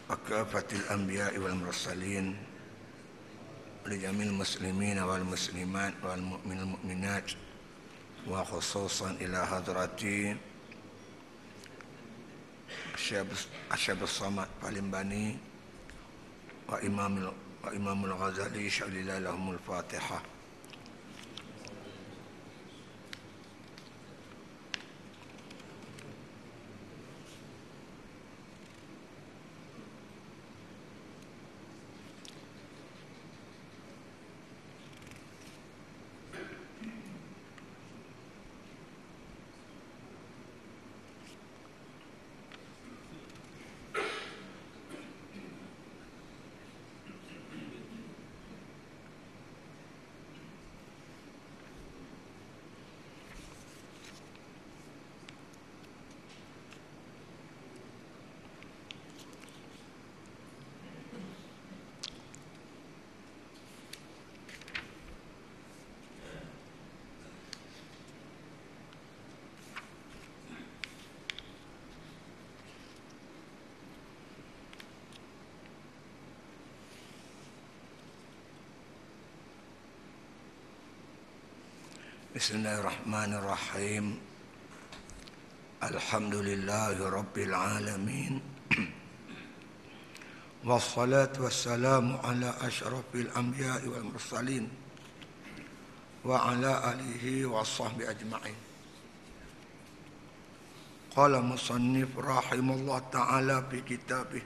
وكافة الأنبياء والمرسلين لجميع المسلمين والمسلمات والمؤمنين والمؤمنات وخصوصا إلى حضرة الشيخ الصمد Palimbani وإمام الغزالي شهد لهم الفاتحة. Bismillahirrahmanirrahim. Alhamdulillahi Rabbil Alamin. Wassalatu wassalamu ala asyrafil anbiya'i wal mursalin wa ala alihi wa sahbihi ajma'in. Qala musannif rahimahullah ta'ala fi kitabih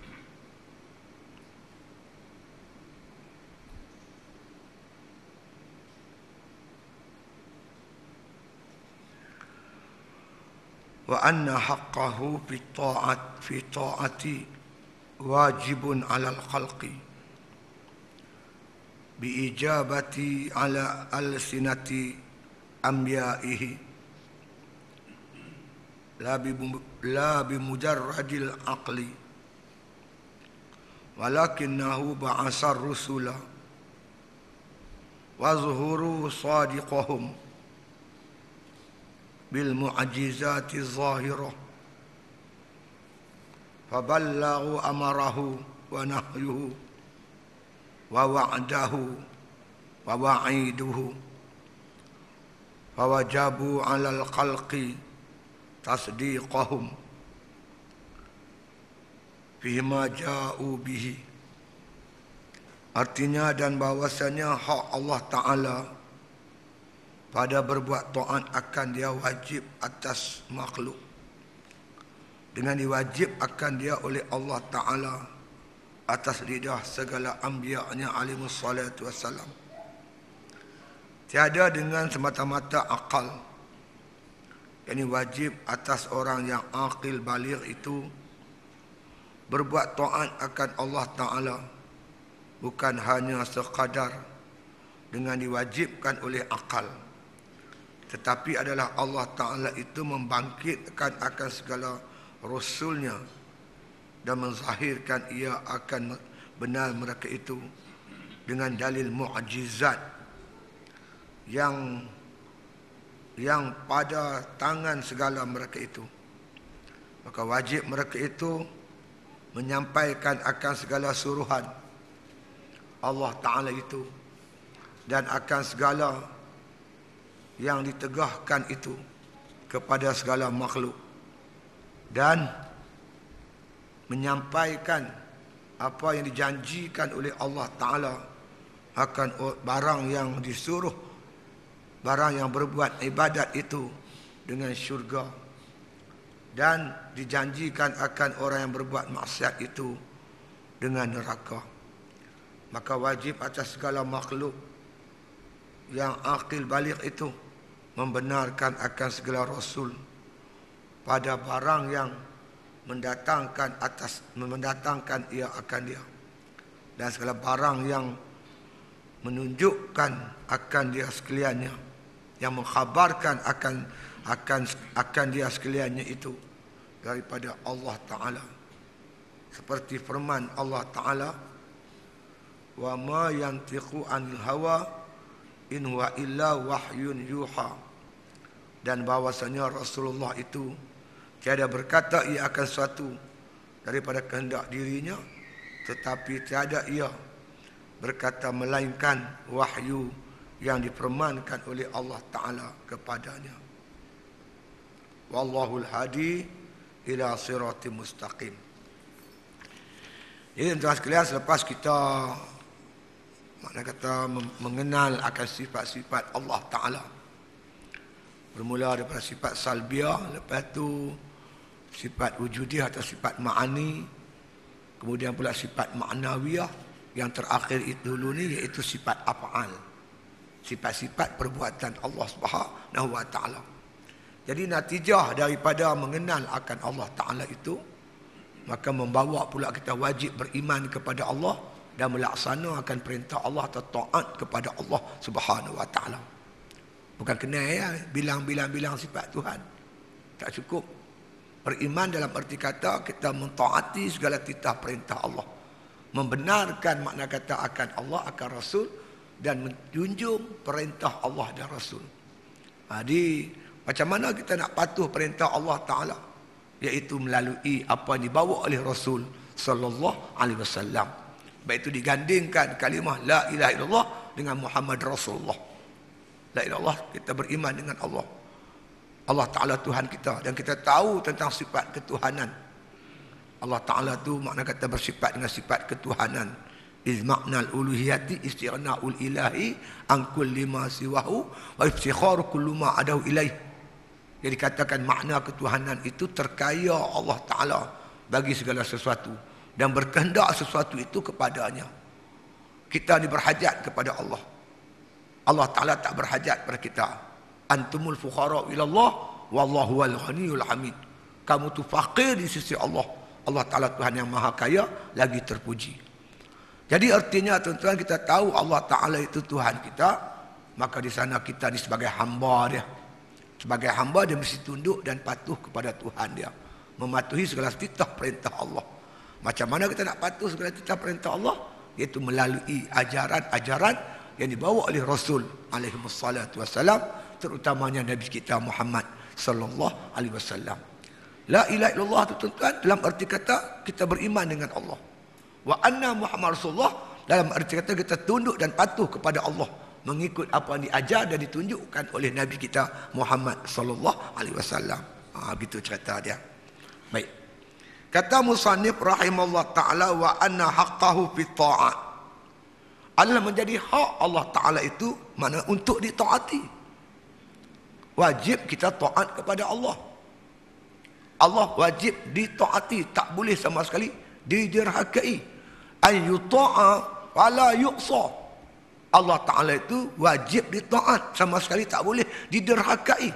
wa anna haqqahu fi ta'ati wajibun 'alal khalqi bi ijabati 'ala alsinati anbiya'ihi la bi mujarradil aqli walakinnahu ba'asar rusula wa zuhuru sadiqahum bil mu'jizati zahirah fabalaghu amarahu wa nahyuhu wa wa'dahu wa wa'iduhu fawajabu 'alal khalqi tasdiqahum fima ja'u bihi. Artinya dan bahwasanya hak Allah Ta'ala pada berbuat taat akan dia wajib atas makhluk, dengan diwajib akan dia oleh Allah Ta'ala atas lidah segala anbiya'nya alaihi salatu wassalam. Tiada dengan semata-mata akal, yakni wajib atas orang yang aqil baligh itu berbuat taat akan Allah Ta'ala, bukan hanya sekadar dengan diwajibkan oleh akal, tetapi adalah Allah Ta'ala itu membangkitkan akan segala Rasulnya dan menzahirkan ia akan benar mereka itu dengan dalil mu'jizat yang pada tangan segala mereka itu. Maka wajib mereka itu menyampaikan akan segala suruhan Allah Ta'ala itu dan akan segala yang ditegahkan itu kepada segala makhluk, dan menyampaikan apa yang dijanjikan oleh Allah Ta'ala akan barang yang disuruh, barang yang berbuat ibadat itu dengan syurga, dan dijanjikan akan orang yang berbuat maksiat itu dengan neraka. Maka wajib atas segala makhluk yang aqil baligh itu membenarkan akan segala rasul pada barang yang mendatangkan ia akan dia, dan segala barang yang menunjukkan akan dia sekaliannya, yang mengkhabarkan akan dia sekaliannya itu daripada Allah Ta'ala, seperti firman Allah Ta'ala, wa ma yantiqu anil hawa in huwa illa wahyun yuha, dan bahwasanya Rasulullah itu tiada berkata ia akan suatu daripada kehendak dirinya, tetapi tiada ia berkata melainkan wahyu yang dipermankan oleh Allah Ta'ala kepadanya. Wallahul hadi ila siratim mustaqim. Jadi tuan-tuan sekalian, selepas kita mengenal akan sifat-sifat Allah Ta'ala, bermula daripada sifat salbiah, lepas tu sifat wujudiah atau sifat ma'ani, kemudian pula sifat ma'nawiyah, yang terakhir itu dulu ni iaitu sifat af'al, sifat-sifat perbuatan Allah Subhanahu wa Ta'ala. Jadi natijah daripada mengenal akan Allah Ta'ala itu, maka membawa pula kita wajib beriman kepada Allah dan melaksanakan perintah Allah atau taat kepada Allah Subhanahu wa Ta'ala. Bukan kena ya bilang sifat Tuhan. Tak cukup. Beriman dalam arti kata kita mentaati segala titah perintah Allah, membenarkan makna kata akan Allah, akan Rasul, dan menjunjung perintah Allah dan Rasul. Jadi macam mana kita nak patuh perintah Allah Ta'ala? Iaitu melalui apa yang dibawa oleh Rasul Sallallahu Alaihi Wasallam. Baik itu digandingkan kalimah La ilaha illallah dengan Muhammad Rasulullah. La ilaha illallah, kita beriman dengan Allah. Allah Ta'ala Tuhan kita, dan kita tahu tentang sifat ketuhanan. Allah Ta'ala tu makna kata bersifat dengan sifat ketuhanan. Iz ma'nal uluhiyati istighna'ul ilahi an kulli ma siwahu wa iftikharu kullu ma adahu ilaih. Jadi katakan makna ketuhanan itu terkaya Allah Ta'ala bagi segala sesuatu dan berkehendak sesuatu itu kepadanya. Kita ni berhajat kepada Allah. Allah Ta'ala tak berhajat pada kita. Antumul fukhara ilallah wallahu wal ghaniyul hamid. Kamu tu fakir di sisi Allah. Allah Ta'ala Tuhan yang maha kaya lagi terpuji. Jadi artinya tuan-tuan, kita tahu Allah Ta'ala itu Tuhan kita, maka di sana kita ni sebagai hamba dia. Sebagai hamba dia mesti tunduk dan patuh kepada Tuhan dia, mematuhi segala titah perintah Allah. Macam mana kita nak patuh segala titah perintah Allah? Iaitu melalui ajaran-ajaran yang dibawa oleh Rasul alaihi wassalatu wassalam, terutamanya Nabi kita Muhammad sallallahu alaihi wasallam. La ilaha illallah itu tuan-tuan dalam arti kata kita beriman dengan Allah. Wa anna Muhammad Rasulullah dalam arti kata kita tunduk dan patuh kepada Allah, mengikut apa yang diajar dan ditunjukkan oleh Nabi kita Muhammad sallallahu alaihi wasallam. Begitu cerita dia. Baik. Kata musannif rahimahullah taala, wa anna haqqahu fi ta'at. Adalah menjadi hak Allah Taala itu mana untuk ditaati. Wajib kita taat kepada Allah. Allah wajib ditaati, tak boleh sama sekali diderhakai. Ay yuta'a wala yuqsa. Allah Ta'ala itu wajib ditaat, sama sekali tak boleh diderhakai.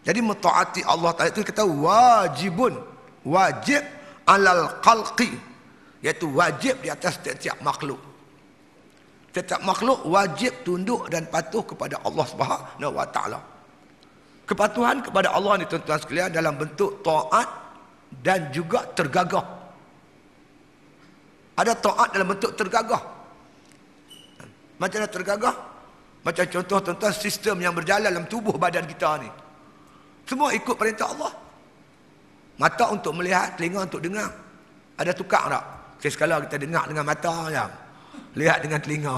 Jadi mentaati Allah Ta'ala itu kita wajibun, wajib alal khalqi, iaitu wajib di atas setiap makhluk. Setiap makhluk wajib tunduk dan patuh kepada Allah Subhanahu wa Ta'ala. Kepatuhan kepada Allah ni tuan-tuan sekalian dalam bentuk taat dan juga tergagah. Ada taat dalam bentuk tergagah. Macam mana tergagah? Macam contoh tuan-tuan, sistem yang berjalan dalam tubuh badan kita ni, semua ikut perintah Allah. Mata untuk melihat, telinga untuk dengar. Ada tukar tak? Sekali kita dengar dengan mata ya, lihat dengan telinga.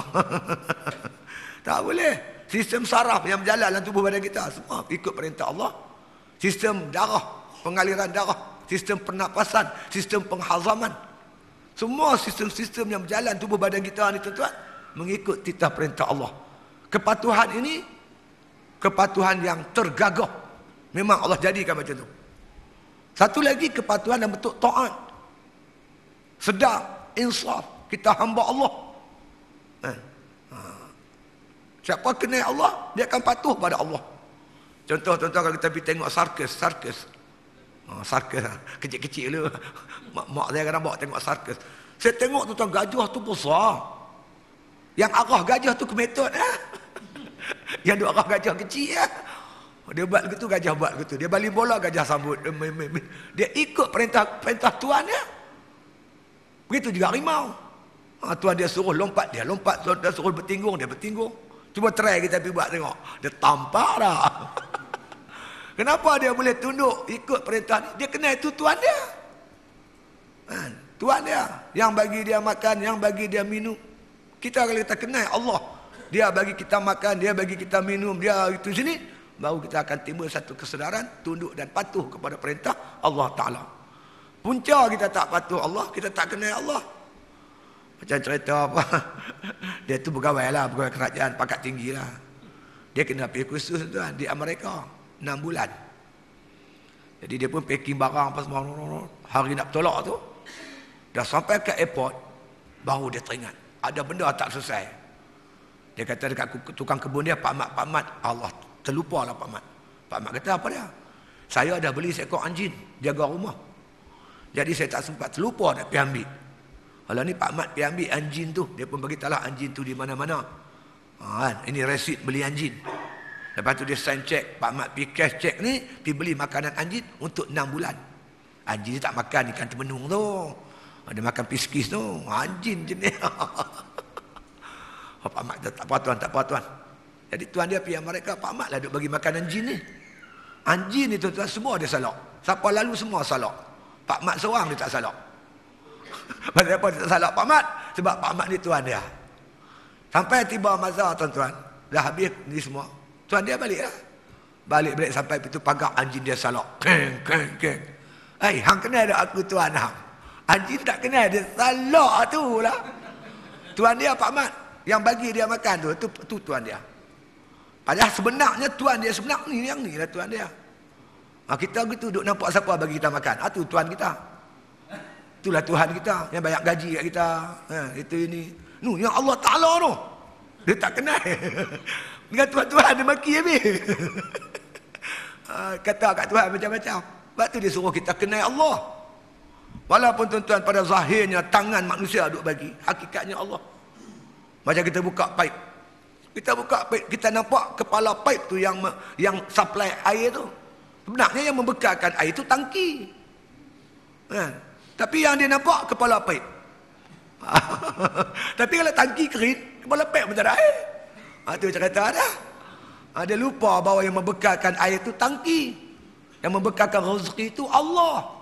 Tak boleh. Sistem saraf yang berjalan dalam tubuh badan kita semua ikut perintah Allah. Sistem darah, pengaliran darah, sistem pernafasan, sistem penghazaman, semua sistem-sistem yang berjalan tubuh badan kita ni tuan-tuan mengikut titah perintah Allah. Kepatuhan ini kepatuhan yang tergagah. Memang Allah jadikan macam tu. Satu lagi kepatuhan dalam bentuk taat. Sedar, insaf, kita hamba Allah. Siapa kenal Allah, dia akan patuh pada Allah. Contoh tuan-tuan, kalau kita pergi tengok sarkas. Sarkas kecil-kecil dulu. Mak saya kadang bawa tengok sarkas. Saya tengok tuan-tuan, gajah tu besar. Yang arah gajah tu ke metod. Yang duk arah gajah kecil. Dia buat begitu, gajah buat begitu. Dia balik bola, gajah sambut. Dia ikut perintah Tuhan dia. Begitu juga harimau. Tuan dia suruh lompat, dia lompat. Tuan dia suruh bertinggung, dia bertinggung. Cuba try kita pergi buat tengok. Dia tampak dah. Kenapa dia boleh tunduk ikut perintah ni? Dia kenal itu Tuhan dia. Tuhan dia yang bagi dia makan, yang bagi dia minum. Kita kalau kita kenal Allah, dia bagi kita makan, dia bagi kita minum, dia itu sini, baru kita akan timbul satu kesedaran, tunduk dan patuh kepada perintah Allah Ta'ala. Punca kita tak patuh Allah, kita tak kenal Allah. Macam cerita apa, dia tu pegawai lah, pegawai kerajaan, pangkat tinggi lah. Dia kena pergi kursus tuan di Amerika 6 bulan. Jadi dia pun packing barang apa semua. Hari nak bertolak tu, dah sampai ke airport, baru dia teringat ada benda tak selesai. Dia kata dekat tukang kebun dia, Pak Mat, Allah, terlupa lah Pak Mat. Pak Mat kata, apa dia? Saya dah beli seekor anjing jaga rumah. Jadi saya tak sempat, terlupa nak pergi ambil. Kalau ni Pak Mat pergi ambil anjing tu, dia pun beritahulah anjing tu di mana-mana. Ini resit beli anjing. Lepas tu dia sign check, Pak Mat pergi cash check ni, pergi beli makanan anjing untuk 6 bulan. Anjing dia tak makan ikan termenung tu. Dia makan piskis tu. Anjing jenis. Pak Mat tak apa tuan. Jadi tuan dia pergi Amerika, Pak Mat lah duk bagi makan anjing ni. Anjing ni tuan-tuan semua dia salak. Siapa lalu semua salak. Pak Mat seorang dia tak salak. Pasal apa dia tak salak Pak Mat? Sebab Pak Mat ni tuan dia. Sampai tiba masa tuan-tuan, dah habis ni semua. Tuan dia balik lah. Balik sampai pintu pagar, anjing dia salak. Keng. Hang kenal tak aku tuan hang? Anjing tak kenal, dia salak tu lah. Tuan dia Pak Mat, yang bagi dia makan tu tuan dia. Padahal sebenarnya tuan dia sebenar ni, yang ni lah tuan dia. Kita gitu duk nampak siapa bagi kita makan. Tu tuan kita. Itulah Tuhan kita yang banyak gaji kat kita. Itu ini. Yang Allah Ta'ala tu. Dia tak kenal. Dengan Tuhan-Tuhan dia maki habis. Kata kat Tuhan macam-macam. Sebab tu dia suruh kita kenal Allah. Walaupun tuan-tuan pada zahirnya tangan manusia duk bagi, hakikatnya Allah. Macam kita buka pipe. Kita buka pipe, kita nampak kepala pipe tu yang supply air tu. Sebenarnya yang membekalkan air tu tangki. Tapi yang dia nampak kepala pipe. Tapi kalau tangki kering, kepala pipe pun tak ada air. Itu cerita dah. Dia lupa bahawa yang membekalkan air tu tangki. Yang membekalkan rezeki itu Allah.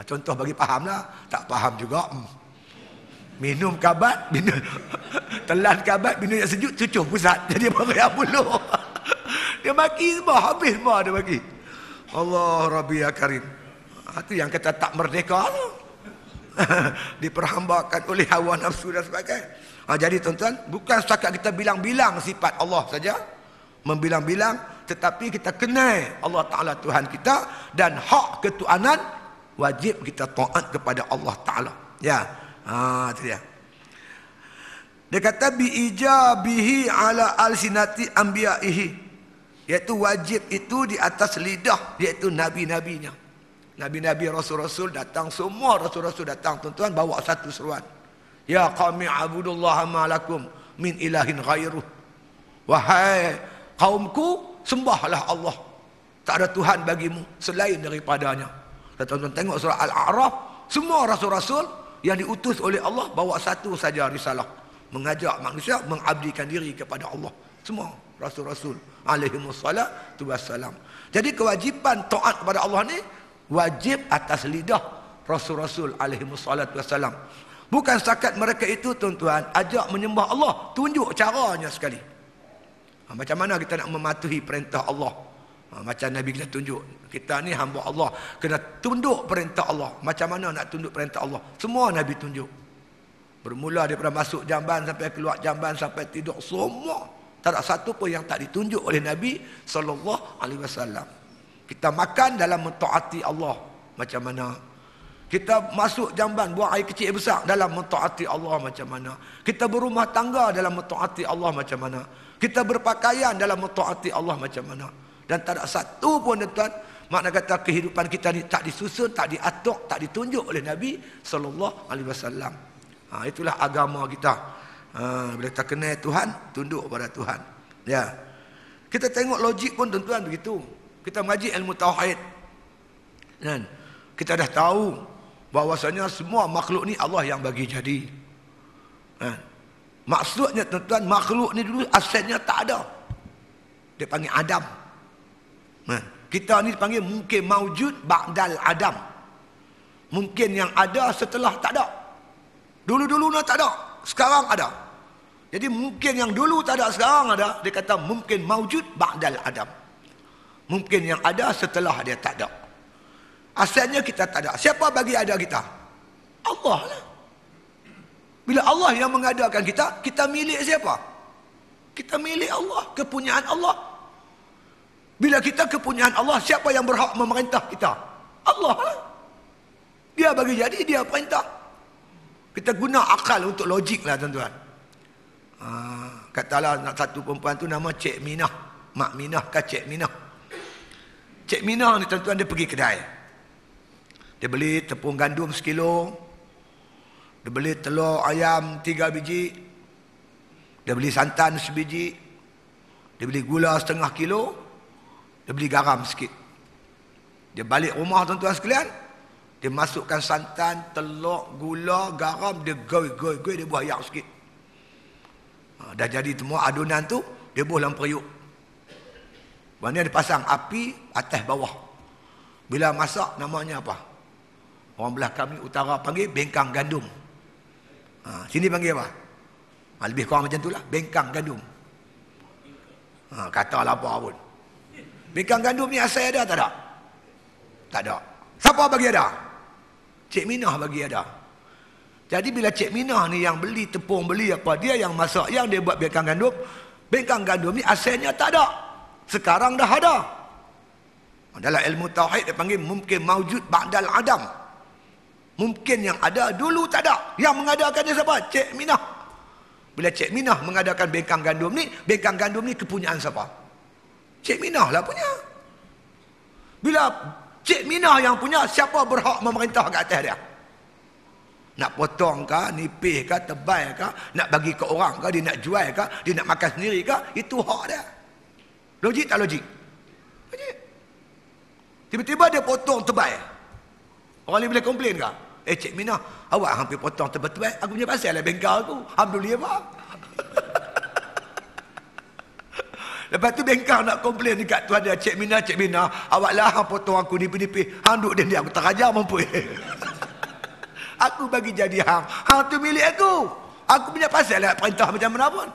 Contoh bagi faham lah. Tak faham juga. Minum kabat, telan kabat, minum yang sejuk, cucuk pusat. Jadi beriak buluh. Dia maki semua, habis semua dia maki. Allah Rabbi ya Karim. Itu yang kata tak merdeka tu. Diperhambakan oleh hawa nafsu dan sebagainya. Jadi tuan-tuan, bukan setakat kita bilang-bilang sifat Allah saja, membilang-bilang, tetapi kita kenal Allah Ta'ala Tuhan kita, dan hak ketuhanan wajib kita taat kepada Allah Ta'ala. Ya, itu dia. Dia kata biijabihi ala alsinati anbiya'ihi, iaitu wajib itu di atas lidah, iaitu nabi-nabinya. Nabi-nabi, rasul-rasul datang, semua rasul-rasul datang tuan-tuan bawa satu seruan. Ya qaumi abudullaha ma lakum min ilahin ghairuh. Wahai kaumku, sembahlah Allah. Tak ada Tuhan bagimu selain daripadanya. Tuan-tuan tengok surah Al-A'raf, semua rasul-rasul yang diutus oleh Allah bawa satu saja risalah, mengajak manusia mengabdikan diri kepada Allah. Semua rasul-rasul alaihi wassalatu wassalam. Jadi kewajiban taat kepada Allah ni wajib atas lidah rasul-rasul alaihi wassalatu wassalam. Bukan setakat mereka itu tuan-tuan ajak menyembah Allah, tunjuk caranya sekali. Macam mana kita nak mematuhi perintah Allah? Macam Nabi kita tunjuk, kita ni hamba Allah, kena tunduk perintah Allah. Macam mana nak tunduk perintah Allah? Semua Nabi tunjuk. Bermula daripada masuk jamban sampai keluar jamban sampai tidur, semua. Tak ada satu pun yang tak ditunjuk oleh Nabi SAW. Kita makan dalam mentaati Allah macam mana? Kita masuk jamban, buang air kecil besar dalam mentaati Allah macam mana? Kita berumah tangga dalam mentaati Allah macam mana? Kita berpakaian dalam mentaati Allah macam mana? Dan tak ada satu pun tuan, makna kata kehidupan kita ni tak disusun, tak diatur, tak ditunjuk oleh Nabi SAW. Itulah agama kita. Bila kita kenal Tuhan, tunduk pada Tuhan. Ya. Kita tengok logik pun tuan-tuan begitu. Kita mengaji ilmu tauhid. Dan kita dah tahu bahawasanya semua makhluk ni Allah yang bagi jadi. Maksudnya tuan-tuan, makhluk ni dulu asalnya tak ada. Dia panggil Adam. Kita ni panggil mungkin maujud ba'dal Adam. Mungkin yang ada setelah tak ada. Dulu-dulu tak ada, sekarang ada. Jadi mungkin yang dulu tak ada, sekarang ada. Dia kata mungkin maujud ba'dal adam. Mungkin yang ada setelah dia tak ada. Asalnya kita tak ada. Siapa bagi ada kita? Allah lah. Bila Allah yang mengadakan kita, kita milik siapa? Kita milik Allah, kepunyaan Allah. Bila kita kepunyaan Allah, siapa yang berhak memerintah kita? Allah lah. Dia bagi jadi, dia perintah. Kita guna akal untuk logik lah tuan-tuan. Katalah nak satu perempuan tu nama Cik Minah. Mak Minah ke Cik Minah. Cik Minah ni tuan-tuan dia pergi kedai. Dia beli tepung gandum 1 kilo. Dia beli telur ayam 3 biji. Dia beli santan 1 biji. Dia beli gula 1/2 kilo. Dia beli garam sikit. Dia balik rumah tuan-tuan sekalian. Dia masukkan santan, telur, gula, garam. Dia goi, dia buah air sikit. Dah jadi semua adunan tu. Dia buah dalam periuk. Mana dia pasang api atas bawah. Bila masak namanya apa? Orang belah kami utara panggil bengkang gandum. Sini panggil apa? Lebih kurang macam tu lah. Bengkang gandum. Katalah apa pun. Bengkang gandum ni asal ada tak ada? Tak ada. Siapa bagi ada? Cik Minah bagi ada. Jadi bila Cik Minah ni yang beli tepung, beli apa, dia yang masak, yang dia buat bengkang gandum. Bengkang gandum ni asalnya tak ada. Sekarang dah ada. Dalam ilmu tauhid dia panggil mungkin maujud ba'dal adam. Mungkin yang ada dulu tak ada. Yang mengadakan dia siapa? Cik Minah. Bila Cik Minah mengadakan bengkang gandum ni kepunyaan siapa? Cik Minah lah punya. Bila Cik Minah yang punya, siapa berhak memerintah kat atas dia? Nak potong ke, nipih ke, tebal ke, nak bagi ke orang ke, dia nak jual ke, dia nak makan sendiri ke, itu hak dia. Logik tak logik? Logik. Tiba-tiba dia potong tebal. Orang ni boleh komplain ke? Cik Minah, awak hampir potong tebal-tebal, aku punya pasal lah bengkal aku. Alhamdulillah pak. Lepas tu bengkang nak komplain dekat tuan dia, Cik Minah, awak lah potong aku nipih-nipih. Hang duk dia aku tak ajar mampu. Aku bagi jadi hang. Hang tu milik aku. Aku punya pasal lah perintah macam mana pun.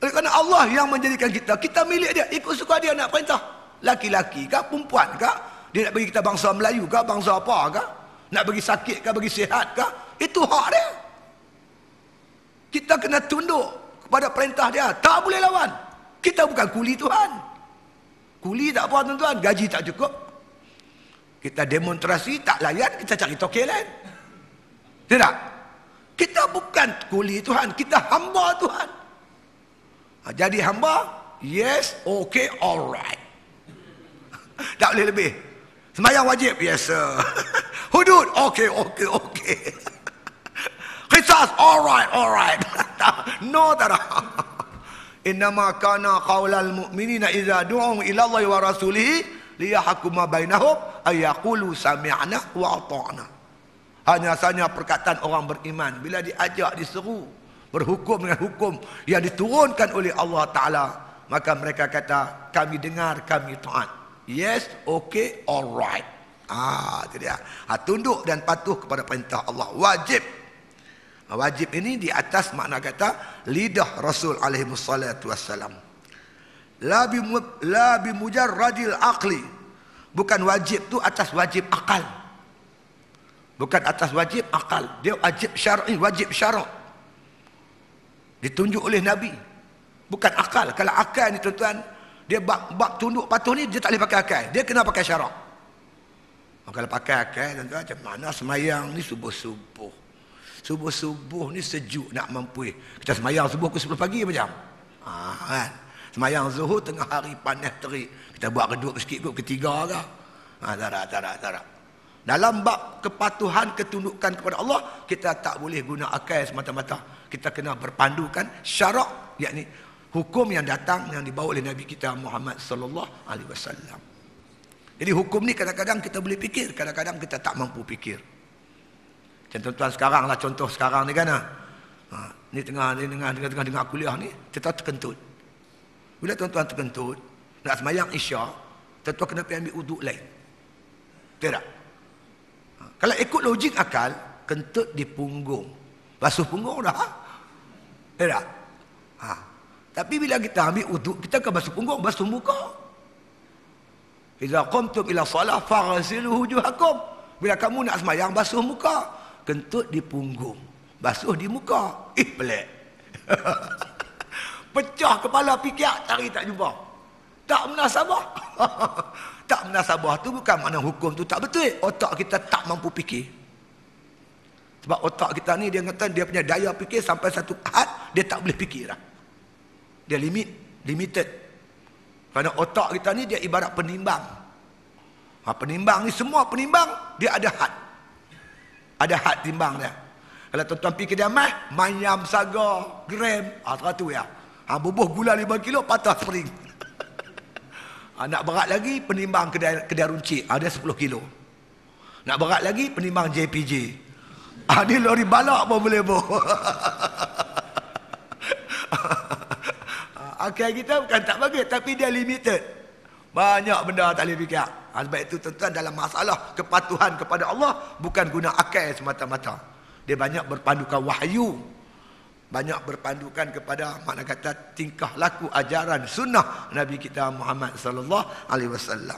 Oleh kerana Allah yang menjadikan kita, kita milik dia. Ikut suka dia nak perintah. Laki-laki kah, perempuan kah? Dia nak bagi kita bangsa Melayu kah, bangsa apa kah? Nak bagi sakit kah, bagi sihat kah? Itu hak dia. Kita kena tunduk pada perintah dia. Tak boleh lawan. Kita bukan kuli Tuhan. Kuli tak apa tuan-tuan. Gaji tak cukup. Kita demonstrasi tak layan. Kita cari tokek lain. Tidak. Kita bukan kuli Tuhan. Kita hamba Tuhan. Jadi hamba. Yes. Okay. Alright. Tak boleh lebih. Sembahyang wajib. Yes sir. Hudud. Okay. Qisas. Alright. No tak ada. Innama kana qaulal mu'minina idza du'u ila Allah wa rasulih liyahkuma bainahum ay yaqulu sami'na wa ata'na. Hanya saja perkataan orang beriman bila diajak diseru berhukum dengan hukum yang diturunkan oleh Allah Taala, maka mereka kata kami dengar, kami taat. Yes, okay, alright. Itu dia. Tunduk dan patuh kepada perintah Allah. Wajib. Wajib ini di atas makna kata lidah Rasul alaihi wassalatu wassalam. La bi mujarradil aqli. Bukan wajib tu atas wajib akal. Bukan atas wajib akal. Dia wajib syar'i, wajib syarak. Ditunjuk oleh Nabi. Bukan akal. Kalau akal ni tuan-tuan, dia bab tunduk patuh ni dia tak boleh pakai akal. Dia kena pakai syarak. Kalau pakai akal tuan-tuan, macam mana semayang ni subuh-subuh. Subuh-subuh ni sejuk nak mampu. Kita semayang subuh ke 10 pagi macam. Kan? Semayang zuhur tengah hari panas terik. Kita buat redup sikit kot ketiga ke. Tak ada. Dalam bab kepatuhan, ketundukan kepada Allah, kita tak boleh guna akal semata-mata. Kita kena berpandukan syarak, yakni hukum yang datang yang dibawa oleh Nabi kita Muhammad sallallahu alaihi wasallam. Jadi hukum ni kadang-kadang kita boleh fikir, kadang-kadang kita tak mampu fikir. Macam tuan-tuan sekarang lah, contoh sekarang ni kan. Ni tengah kuliah ni, kita terkentut. Bila tuan-tuan terkentut, nak semayang isyak, tuan-tuan kena pergi ambil uduk lain. Tidak? Kalau ikut logik akal, kentut di punggung. Basuh punggung dah. Tak? Ha. Tapi bila kita ambil wuduk, kita akan basuh punggung, basuh muka. Idza qumtum ila salah faghsilu wujuhakum. Bila kamu nak sembahyang, basuh muka. Kentut di punggung, basuh di muka. Pelik. Pecah kepala fikir, cari tak jumpa. Tak munasabah. Tak munasabah tu bukan makna hukum tu tak betul. Otak kita tak mampu fikir. Sebab otak kita ni dia kata dia punya daya fikir sampai satu had dia tak boleh fikir dah. Dia limited. Kerana otak kita ni dia ibarat penimbang. Penimbang ni semua penimbang dia ada had. Ada had timbang dia. Kalau tuan-tuan pergi kedai mayam saga gram 100 ya. Bubuh gula 5 kilo patah spring. Nak berat lagi penimbang kedai runcit ada 10 kilo. Nak berat lagi penimbang JPJ. Ni lori balak pun boleh boh. Akal kita bukan tak bagus tapi dia limited. Banyak benda tak boleh fikir. Sebab itu tuan-tuan dalam masalah kepatuhan kepada Allah bukan guna akal semata-mata. Dia banyak berpandukan wahyu. Banyak berpandukan kepada makna kata tingkah laku ajaran sunnah Nabi kita Muhammad sallallahu alaihi wasallam.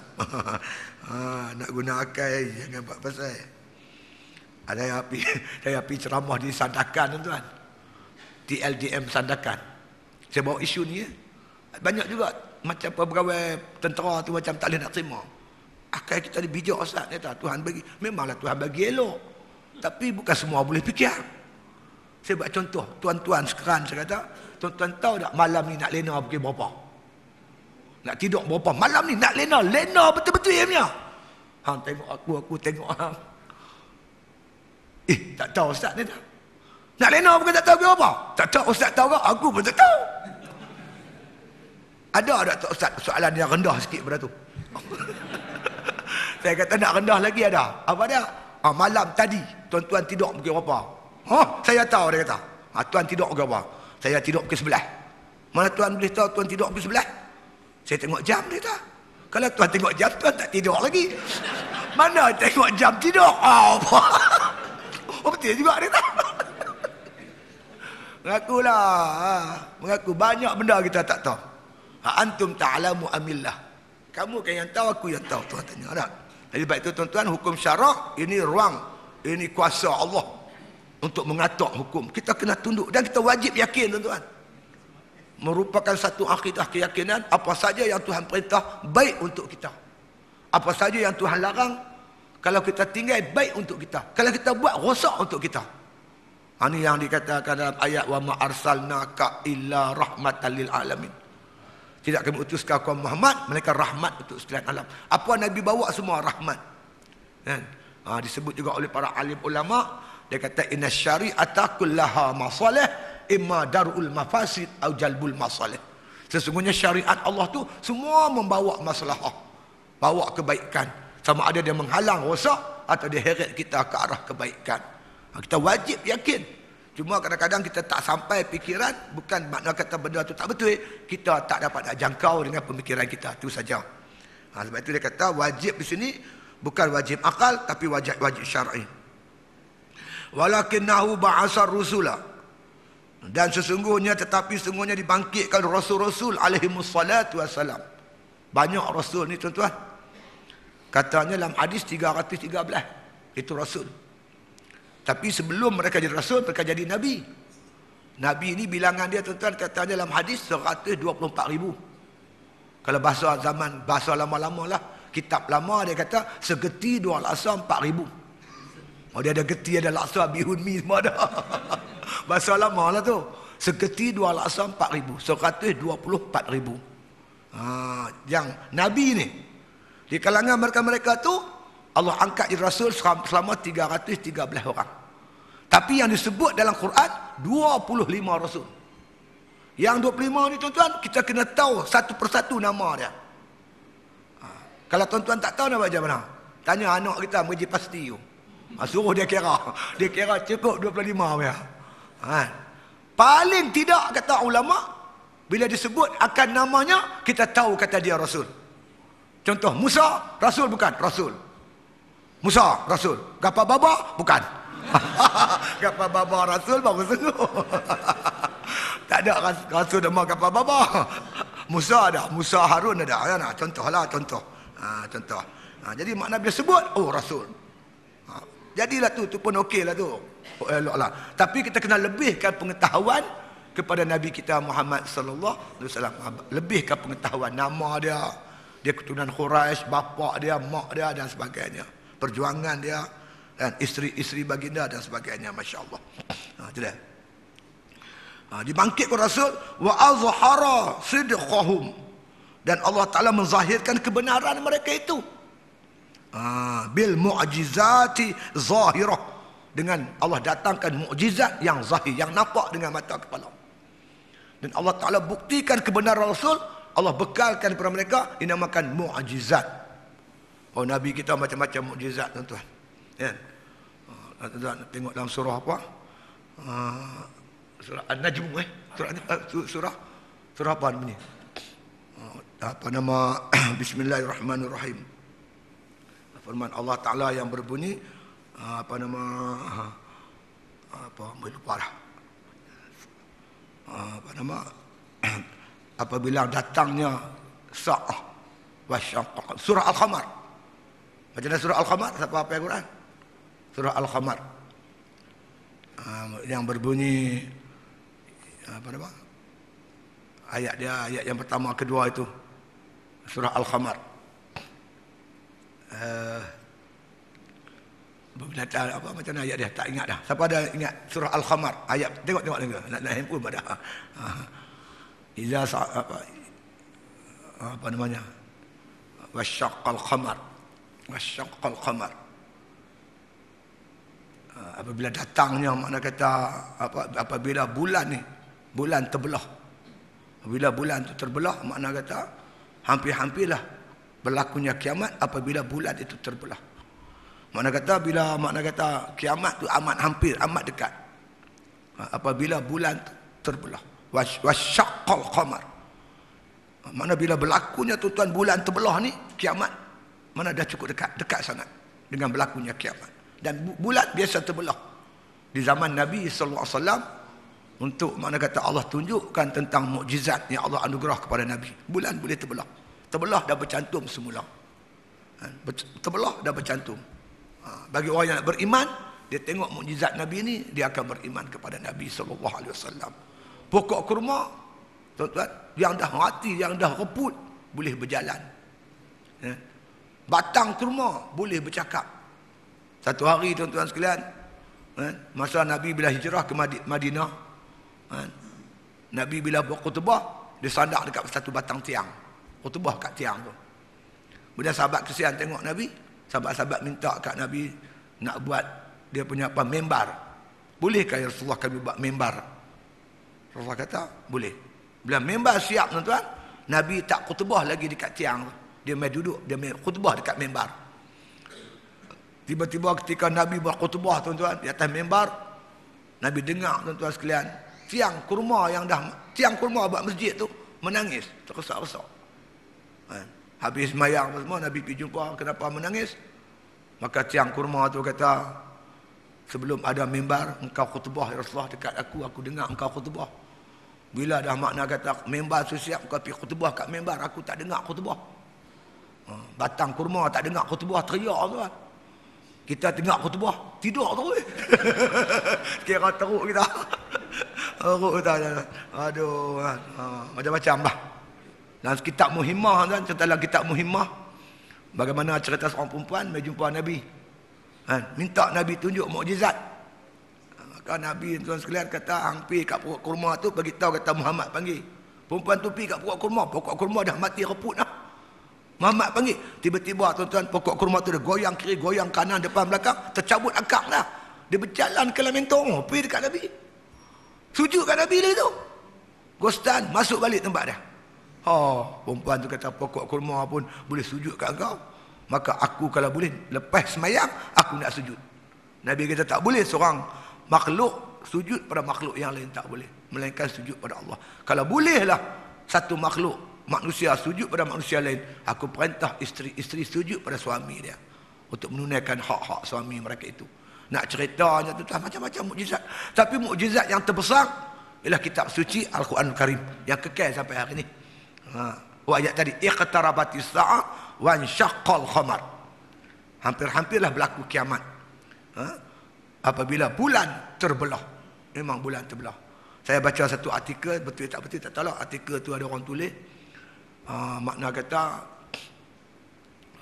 Nak guna akal jangan buat pasal. Ada yang pergi ceramah di Sandakan tuan-tuan. TLDM Sandakan. Saya bawa isu ni banyak juga macam pegawai tentera tu macam tak boleh nak terima. Akal kita ni bijak ustaz kata Tuhan bagi. Memanglah Tuhan bagi elok. Tapi bukan semua boleh fikir. Saya buat contoh, tuan-tuan sekarang saya kata, tuan-tuan tahu tak malam ni nak lena pukul berapa? Nak tidur berapa? Malam ni nak lena betul-betul ya punya. Hang tengok aku tengok hang. Tak tahu ustaz ni tak. Nak lena bukan tak tahu pukul berapa? Tak tahu ustaz tahu ke? Aku pun tak tahu. Ada tak ustaz soalan yang rendah sikit pada tu? Saya kata nak rendah lagi ada. Apa dia? Malam tadi tuan-tuan tidur pukul berapa? Saya tahu dia kata. Tuan tidur pukul berapa? Saya tidur pukul 11. Mana tuan boleh tahu tuan tidur pukul 11? Saya tengok jam dia kata. Kalau tuan tengok jam, tuan tak tidur lagi. Mana tengok jam tidur? Betul juga dia kata. Mengaku banyak benda kita tak tahu. Antum ta'lamu amillah. Kamu kan yang tahu, aku yang tahu. Tuan tanya tak? Jadi baik itu tuan-tuan, hukum syarak ini ruang, ini kuasa Allah untuk mengatur hukum. Kita kena tunduk dan kita wajib yakin tuan-tuan. Merupakan satu akidah keyakinan apa saja yang Tuhan perintah baik untuk kita. Apa saja yang Tuhan larang kalau kita tinggal baik untuk kita. Kalau kita buat rosak untuk kita. Ini yang dikatakan dalam ayat wa ma arsalnaka illa rahmatan lil alamin. Tidak kami utuskan kau Muhammad melainkan rahmat untuk sekalian alam. Apa Nabi bawa semua rahmat. Kan? Disebut juga oleh para alim ulama. Dia kata inna syari'ata kullaha masalih imma darul mafasid au jalbul masalih. Sesungguhnya syariat Allah tu semua membawa masalah, bawa kebaikan. Sama ada dia menghalang rosak atau dia heret kita ke arah kebaikan. Kita wajib yakin. Cuma kadang-kadang kita tak sampai fikiran, bukan makna kata benda tu tak betul, kita tak dapat nak jangkau dengan pemikiran kita, itu saja. Sebab itu dia kata wajib di sini bukan wajib akal tapi wajib syar'i. Walakinnahu ba'asar rusula. Dan sesungguhnya dibangkitkan rasul-rasul alaihimus salatu wassalam. Banyak rasul ni tuan-tuan. Katanya dalam hadis 313 itu rasul. Tapi sebelum mereka jadi rasul, mereka jadi nabi. Nabi ni bilangan dia tuan-tuan katanya dalam hadis 124,000. Kalau bahasa lama-lama lah, kitab lama dia kata segeti 2 laksa 4,000. Dia ada geti, ada laksa, bihun mi semua ada. Bahasa lama lah tu. Segeti 2 laksa 4,000. 124,000. Yang Nabi ni. Di kalangan mereka-mereka tu, Allah angkat jadi Rasul selama 313 orang. Tapi yang disebut dalam Quran, 25 Rasul. Yang 25 ni tuan-tuan, kita kena tahu satu persatu nama dia. Kalau tuan-tuan tak tahu nak baca mana? Tanya anak kita, mengaji pasti tu. Suruh dia kira. Dia kira cukup 25 ya. Paling tidak kata ulama, bila disebut akan namanya, kita tahu kata dia Rasul. Contoh Musa, Rasul bukan? Rasul. Musa Rasul. Gapa baba? Bukan. Gapa baba Rasul baru sungguh. Tak ada Rasul nama gapa baba. Musa ada, Musa Harun ada. Ya, nah, contohlah contoh. Contoh. Jadi makna bila sebut, oh Rasul. Jadilah tu pun okey lah tu. Eloklah. Tapi kita kena lebihkan pengetahuan kepada Nabi kita Muhammad sallallahu alaihi wasallam. Lebihkan pengetahuan nama dia keturunan Quraisy, bapa dia, mak dia dan sebagainya. Perjuangan dia dan isteri-isteri baginda dan sebagainya, masya-Allah. Itu dia. Dibangkitkan Rasul wa azhara sidqahum, dan Allah Taala menzahirkan kebenaran mereka itu. Bil mu'jizati zahirah, dengan Allah datangkan mukjizat yang zahir, yang nampak dengan mata kepala. Dan Allah Taala buktikan kebenaran Rasul, Allah bekalkan kepada mereka dinamakan mukjizat. Oh, Nabi kita macam-macam mukjizat, tuan-tuan. Ya. Tuan-tuan tengok dalam surah apa? Surah An-Najm, surah apa bunyi? Apa nama? Bismillahirrahmanirrahim. Firman Allah Taala yang berbunyi apa nama? Apa lupa dah. Apa nama? Apabila datangnya sa'ah wasyaqaq. Surah Al-Qamar. Macam mana surah Al-Qamar? Siapa apa Al-Quran? Surah Al-Qamar. Yang berbunyi apa nama? Ayat dia, ayat yang pertama kedua itu. Surah Al-Qamar. Apa macam mana ayat dia? Tak ingat dah. Siapa ada ingat surah Al-Qamar? Ayat tengok nak handphone pada. Iza apa namanya? Wasyaqqal qamar. Wasyaqqal qamar. Apabila datangnya, makna kata apabila bulan terbelah. Apabila bulan itu terbelah, makna kata hampir-hampirlah berlakunya kiamat apabila bulan itu terbelah. Makna kata kiamat itu amat hampir, amat dekat. Apabila bulan terbelah. Wasyaqqal qamar. Mana bila berlakunya tuan bulan terbelah ni, kiamat mana dah cukup dekat sangat dengan berlakunya kiamat. Dan bulan biasa terbelah di zaman Nabi sallallahu alaihi wasallam, untuk mana kata Allah tunjukkan tentang mukjizat yang Allah anugerah kepada Nabi. Bulan boleh terbelah. Terbelah dah bercantum semula. Terbelah dah bercantum. Bagi orang yang nak beriman, dia tengok mukjizat Nabi ni, dia akan beriman kepada Nabi sallallahu alaihi wasallam. Pokok kurma, tuan-tuan, yang dah mati, yang dah reput, boleh berjalan. Batang kurma boleh bercakap. Satu hari, tuan-tuan sekalian, masa Nabi bila hijrah ke Madinah, Nabi bila buat khutbah, dia sandar dekat satu batang tiang. Khutbah kat tiang tu. Bila sahabat kesian tengok Nabi, sahabat-sahabat minta kat Nabi nak buat dia punya apa, membar. Bolehkah ya Rasulullah kami buat membar? Rasulullah kata, boleh. Bila membar siap, tuan-tuan, Nabi tak khutbah lagi dekat tiang. Dia main duduk, dia main khutbah dekat membar. Tiba-tiba ketika Nabi buat khutbah, tuan-tuan, di atas membar, Nabi dengar, tuan-tuan sekalian, tiang kurma buat masjid tu menangis, terkesak-kesak. Habis mayang semua, Nabi pergi jumpa, kenapa menangis? Maka tiang kurma tu kata, sebelum ada membar, engkau khutbah ya Rasulullah dekat aku dengar engkau khutbah. Bila dah makna kata membar tu siap, kau pergi khutbah kat membar, aku tak dengar khutbah. Batang kurma tak dengar khutbah, teriak tuan. Kita dengar khutbah, tidur tu. Kira teruk kita. Teruk kita. Aduh, macam-macam lah. Dan kitab Muhimmah, kan, dalam kitab Muhimmah, bagaimana cerita seorang perempuan mai jumpa Nabi. Minta Nabi tunjuk mukjizat. Maka Nabi tuan sekalian kata, hampir kat pokok kurma tu, bagi tahu kata Muhammad panggil. Perempuan tu pergi kat pokok kurma dah mati reput dah. Muhammad panggil, tiba-tiba tuan-tuan pokok kurma tu dia goyang kiri, goyang kanan, depan belakang, tercabut akar dah. Dia berjalan ke lamentong, pergi dekat Nabi. Sujud kat Nabi dia tu. Gostan, masuk balik tempat dia. Perempuan tu kata, pokok kurma pun boleh sujud kat engkau. Maka aku kalau boleh lepas semayang, aku nak sujud. Nabi kata tak boleh seorang makhluk sujud pada makhluk yang lain, tak boleh. Melainkan sujud pada Allah. Kalau bolehlah satu makhluk manusia sujud pada manusia lain, aku perintah isteri-isteri sujud pada suami dia. untuk menunaikan hak-hak suami mereka itu. Nak ceritanya tu macam-macam mukjizat. Tapi mukjizat yang terbesar ialah kitab suci Al-Quranul Karim yang kekal sampai hari ini. Ayat tadi, iqtarabatis sa'ah wa insyaqqal qamar. Hampir-hampirlah berlaku kiamat. Apabila bulan terbelah. Memang bulan terbelah. Saya baca satu artikel, betul tak betul tak tahu. Artikel tu ada orang tulis, makna kata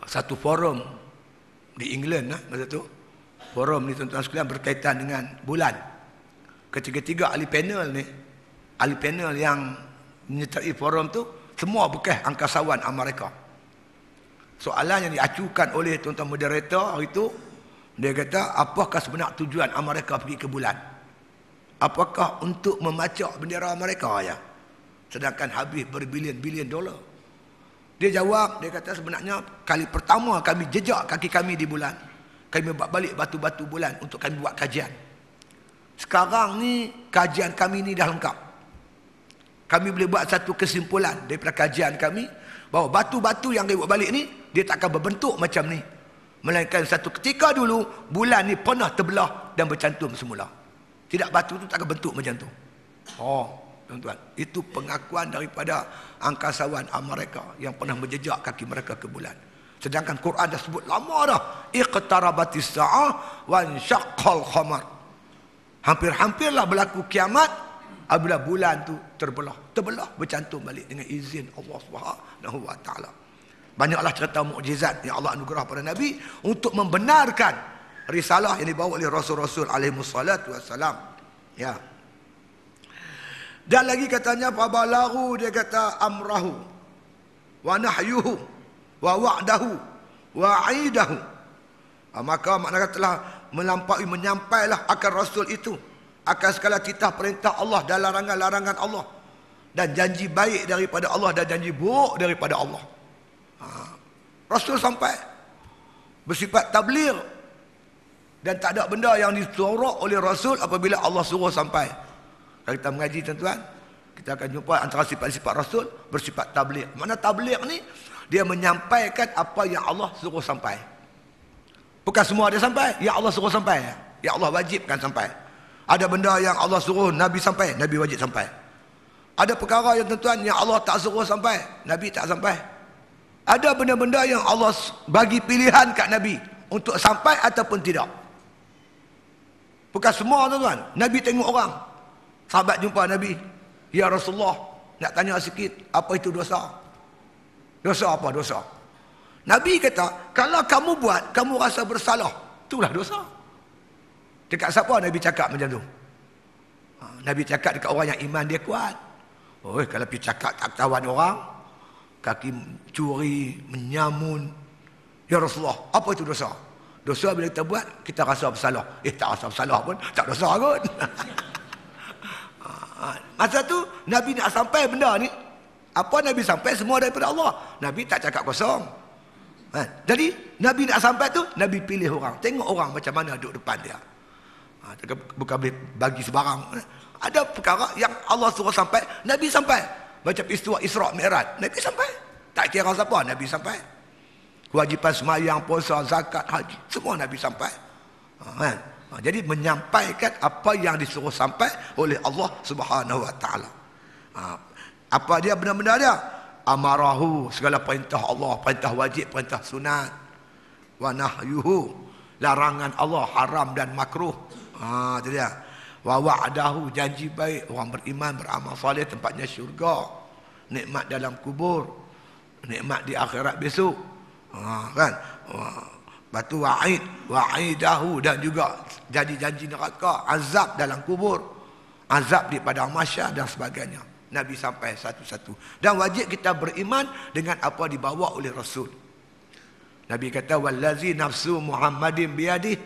satu forum di England masa tu. Forum ni tuan-tuan sekalian berkaitan dengan bulan. Ketiga-tiga ahli panel yang menyertai forum tu semua bekas angkasawan Amerika. Soalan yang diacukan oleh tuan-tuan moderator hari itu, dia kata, apakah sebenar tujuan Amerika pergi ke bulan? Apakah untuk memacak bendera Amerika ya? Sedangkan habis berbilion-bilion dolar. Dia jawab, dia kata sebenarnya kali pertama kami jejak kaki kami di bulan, kami buat balik batu-batu bulan untuk kami buat kajian. Sekarang ni kajian kami ni dah lengkap. Kami boleh buat satu kesimpulan daripada kajian kami bahawa batu-batu yang kami buat balik ni dia takkan berbentuk macam ni, melainkan satu ketika dulu bulan ni pernah terbelah dan bercantum semula. Tidak, batu tu takkan bentuk macam tu. Tuan-tuan, itu pengakuan daripada angkasawan Amerika yang pernah menjejak kaki mereka ke bulan. Sedangkan Quran dah sebut lama dah, iqtarabatis sa'ah wa insyaqqal qamar. Hampir-hampirlah berlaku kiamat apabila bulan tu terbelah bercantum balik dengan izin Allah Subhanahu wa taala. Banyaklah cerita mukjizat yang Allah anugerah pada Nabi untuk membenarkan risalah yang dibawa oleh Rasul-Rasul alaihi wassalatu wassalam. Ya. Dan lagi katanya fabalagu, dia kata amrahu wa nahyuhu wa wa'dahu wa aidahu. Maka maknanya telah melampaui, menyampailah akan Rasul itu akan segala titah perintah Allah dan larangan-larangan Allah, dan janji baik daripada Allah dan janji buruk daripada Allah. Rasul sampai bersifat tabligh, dan tak ada benda yang disorok oleh Rasul apabila Allah suruh sampai. Kalau kita mengaji tuan-tuan, kita akan jumpa antara sifat-sifat Rasul bersifat tabligh. Mana tabligh ni? Dia menyampaikan apa yang Allah suruh sampai. Bukan semua dia sampai, yang Allah suruh sampai, yang Allah wajibkan sampai. Ada benda yang Allah suruh Nabi sampai, Nabi wajib sampai. Ada perkara yang tuan-tuan yang Allah tak suruh sampai, Nabi tak sampai. Ada benda-benda yang Allah bagi pilihan kat Nabi untuk sampai ataupun tidak. Bukan semua tuan-tuan. Nabi tengok orang, sahabat jumpa Nabi, ya Rasulullah, nak tanya sikit, apa itu dosa? Dosa apa dosa? Nabi kata, kalau kamu buat, kamu rasa bersalah, itulah dosa. Dekat siapa Nabi cakap macam tu? Nabi cakap dekat orang yang iman dia kuat. Kalau pergi cakap tak ketahuan orang, kaki curi, menyamun, ya Rasulullah, apa itu dosa? Dosa bila kita buat, kita rasa bersalah. Tak rasa bersalah pun, tak dosa kot. Masa tu, Nabi nak sampai benda ni. Apa Nabi sampai? Semua daripada Allah. Nabi tak cakap kosong. Jadi, Nabi nak sampai tu, Nabi pilih orang. Tengok orang macam mana duduk depan dia. Bukan boleh bagi sebarang. Ada perkara yang Allah suruh sampai, Nabi sampai. Macam peristiwa Isra' Mi'raj, Nabi sampai. Tak kira siapa, Nabi sampai. Kewajipan semayang, puasa, zakat, haji, semua Nabi sampai. Jadi menyampaikan apa yang disuruh sampai oleh Allah Subhanahu wa taala. Apa dia benda-benda dia? Amarahu, segala perintah Allah, perintah wajib, perintah sunat. Wa nahyuhu, larangan Allah, haram dan makruh. Itu dia. Wa wa'dahu, janji baik, orang beriman beramal soleh tempatnya syurga, nikmat dalam kubur, nikmat di akhirat besok. Kan? Batu wa'idahu, dan juga janji neraka, azab dalam kubur, azab di padang mahsyar dan sebagainya. Nabi sampai satu-satu. Dan wajib kita beriman dengan apa dibawa oleh Rasul. Nabi kata, wallazi nafsu Muhammadin biyadih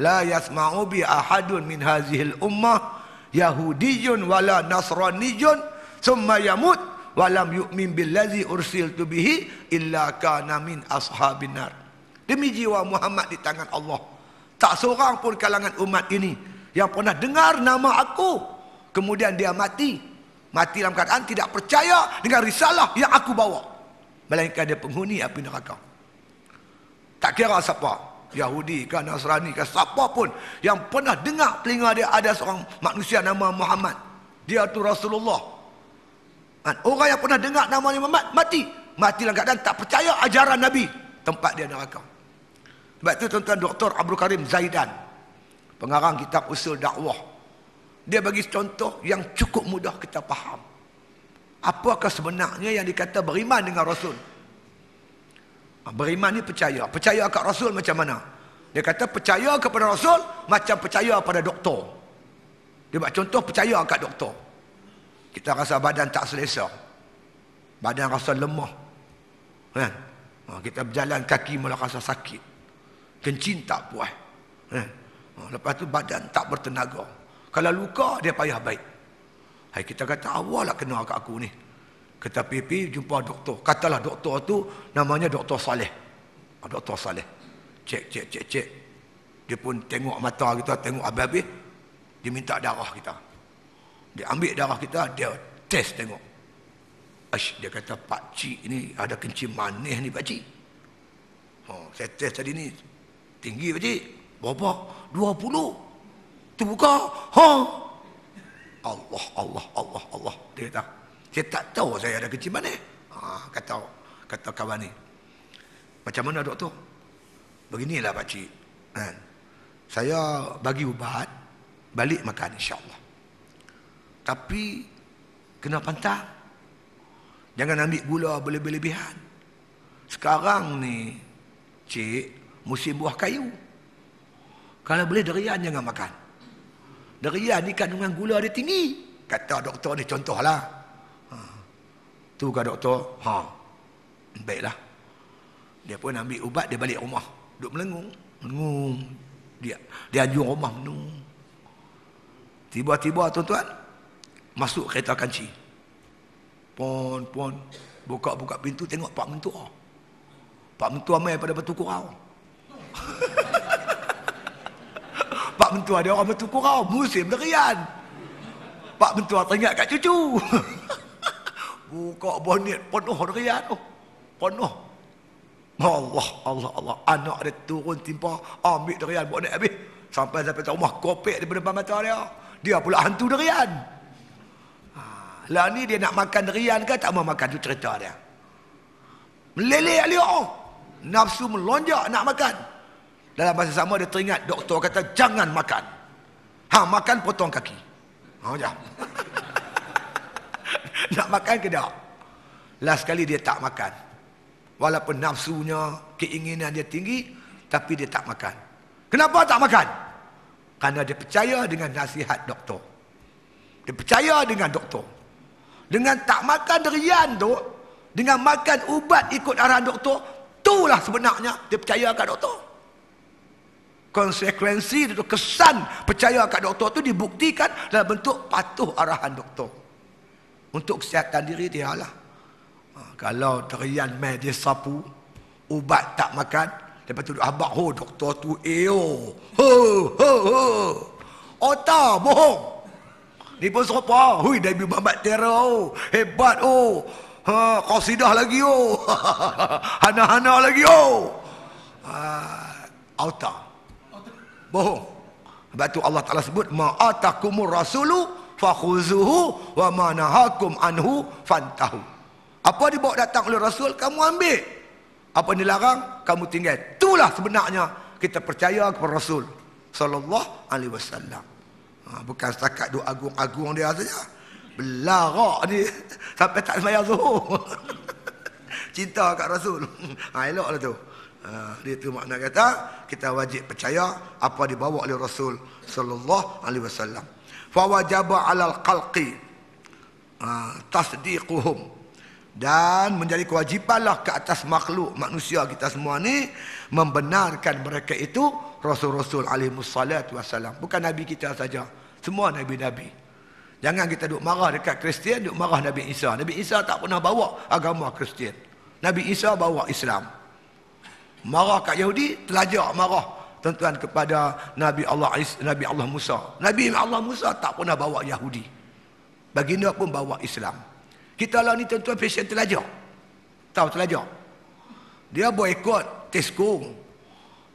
la yasma'u bi ahadun min hazihil ummah yahudiyyun wala nasraniyyun summa yamut walam yu'min billazi ursiltu bihi illa kana min ashabin nar. Demi jiwa Muhammad di tangan Allah, tak seorang pun kalangan umat ini yang pernah dengar nama aku kemudian dia mati dalam keadaan tidak percaya dengan risalah yang aku bawa, melainkan dia penghuni api neraka. Tak kira siapa, Yahudi ke Nasrani ke siapa pun yang pernah dengar telinga dia ada seorang manusia nama Muhammad, dia tu Rasulullah. Orang yang pernah dengar nama Muhammad mati dalam keadaan tak percaya ajaran Nabi, tempat dia neraka. Sebab itu tuan-tuan, Dr. Abdul Karim Zaidan, pengarang kitab Usul Dakwah, dia bagi contoh yang cukup mudah kita faham. Apakah sebenarnya yang dikata beriman dengan Rasul? Beriman ni percaya. Percaya kat Rasul macam mana? Dia kata percaya kepada Rasul macam percaya pada doktor. Dia buat contoh percaya kat doktor. Kita rasa badan tak selesa, badan rasa lemah, kan? Kita berjalan kaki mula rasa sakit, kencing tak puas, kan? Lepas tu badan tak bertenaga. Kalau luka dia payah baik. Hai, kita kata awak lah kena kat aku ni. Kita pergi jumpa doktor. Katalah doktor tu namanya Doktor Saleh. Doktor Saleh. Cek. Dia pun tengok mata kita, tengok habis-habis. Dia minta darah kita. Dia ambil darah kita, dia test tengok. Dia kata, pakcik ni ada kencing manis ni pakcik. Saya test tadi ni. Tinggi pakcik. Berapa? 20. Tu buka. Allah. Dia kata, saya tak tahu saya ada kencing manis. Kata kawan ni. Macam mana doktor? Beginilah pakcik. Saya bagi ubat, balik makan insyaAllah. Tapi kena pantang. Jangan ambil gula berlebih-lebihan. Sekarang ni, cik, musim buah kayu. Kalau boleh durian jangan makan. Durian ni kandungan gula dia tinggi. Kata doktor ni, contohlah. Tu ke doktor? Baiklah. Dia pun ambil ubat, dia balik rumah. Duduk melengung. Dia anjur rumah menung. Tiba-tiba tuan-tuan, masuk kereta kanci. Pon. Buka pintu, tengok Pak Mentua. Pak Mentua main pada batu kurau. Pak Mentua dia orang batu kurau. Musim durian. Pak Mentua teringat kat cucu. Buka bonet, penuh durian. Penuh. Allah. Anak dia turun timpa, ambil durian bonet habis. Sampai rumah, kopek daripada depan mata dia. Dia pula hantu durian. Lah ni dia nak makan durian ke tak mau makan, tu cerita dia. Meleleh dia. Nafsu melonjak nak makan. Dalam masa sama dia teringat doktor kata jangan makan. Makan potong kaki. Jap. Nak makan ke tak? Last sekali dia tak makan. Walaupun nafsunya, keinginan dia tinggi, tapi dia tak makan. Kenapa tak makan? Kerana dia percaya dengan nasihat doktor. Dia percaya dengan doktor. Dengan tak makan durian tu, dengan makan ubat ikut arahan doktor, itulah sebenarnya dia percaya kat doktor. Konsekuensi itu, kesan percaya kat doktor tu dibuktikan dalam bentuk patuh arahan doktor. Untuk kesihatan diri dia lah. Kalau durian mai dia sapu, ubat tak makan, lepas tu abang, doktor tu otak bohong. Ni pun serupa. Hui, Nabi Muhammad teror. Hebat qasidah lagi hana-hana lagi otak bohong. Sebab tu Allah Ta'ala sebut ma'atakumur rasulu fakhuzuhu wa ma nahakum anhu fantahu. Apa dibawa datang oleh Rasul, kamu ambil. Apa dilarang, kamu tinggal. Itulah sebenarnya kita percaya kepada Rasul sallallahu alaihi wasallam. Bukan setakat doa agung-agung dia saja. Belarak ni sampai tak sembahyang zuhur. Cinta kat Rasul. Eloklah tu. Dia tu makna kata kita wajib percaya apa dibawa oleh Rasul sallallahu alaihi wasallam. Fa wajaba 'alal khalqi tasdiquhum, dan menjadi kewajipanlah ke atas makhluk manusia kita semua ni membenarkan mereka itu Rasul-Rasul alaihi wassalatu wassalam. Bukan Nabi kita saja, semua Nabi-Nabi. Jangan kita duk marah dekat Kristian, duk marah Nabi Isa. Nabi Isa tak pernah bawa agama Kristian. Nabi Isa bawa Islam. Marah kat Yahudi, telajak marah tuan-tuan kepada Nabi Allah Musa. Nabi Allah Musa tak pernah bawa Yahudi. Baginda pun bawa Islam. Kita lah ni tuan-tuan fashion telajak. Tahu telajak? Dia boikot Tesco.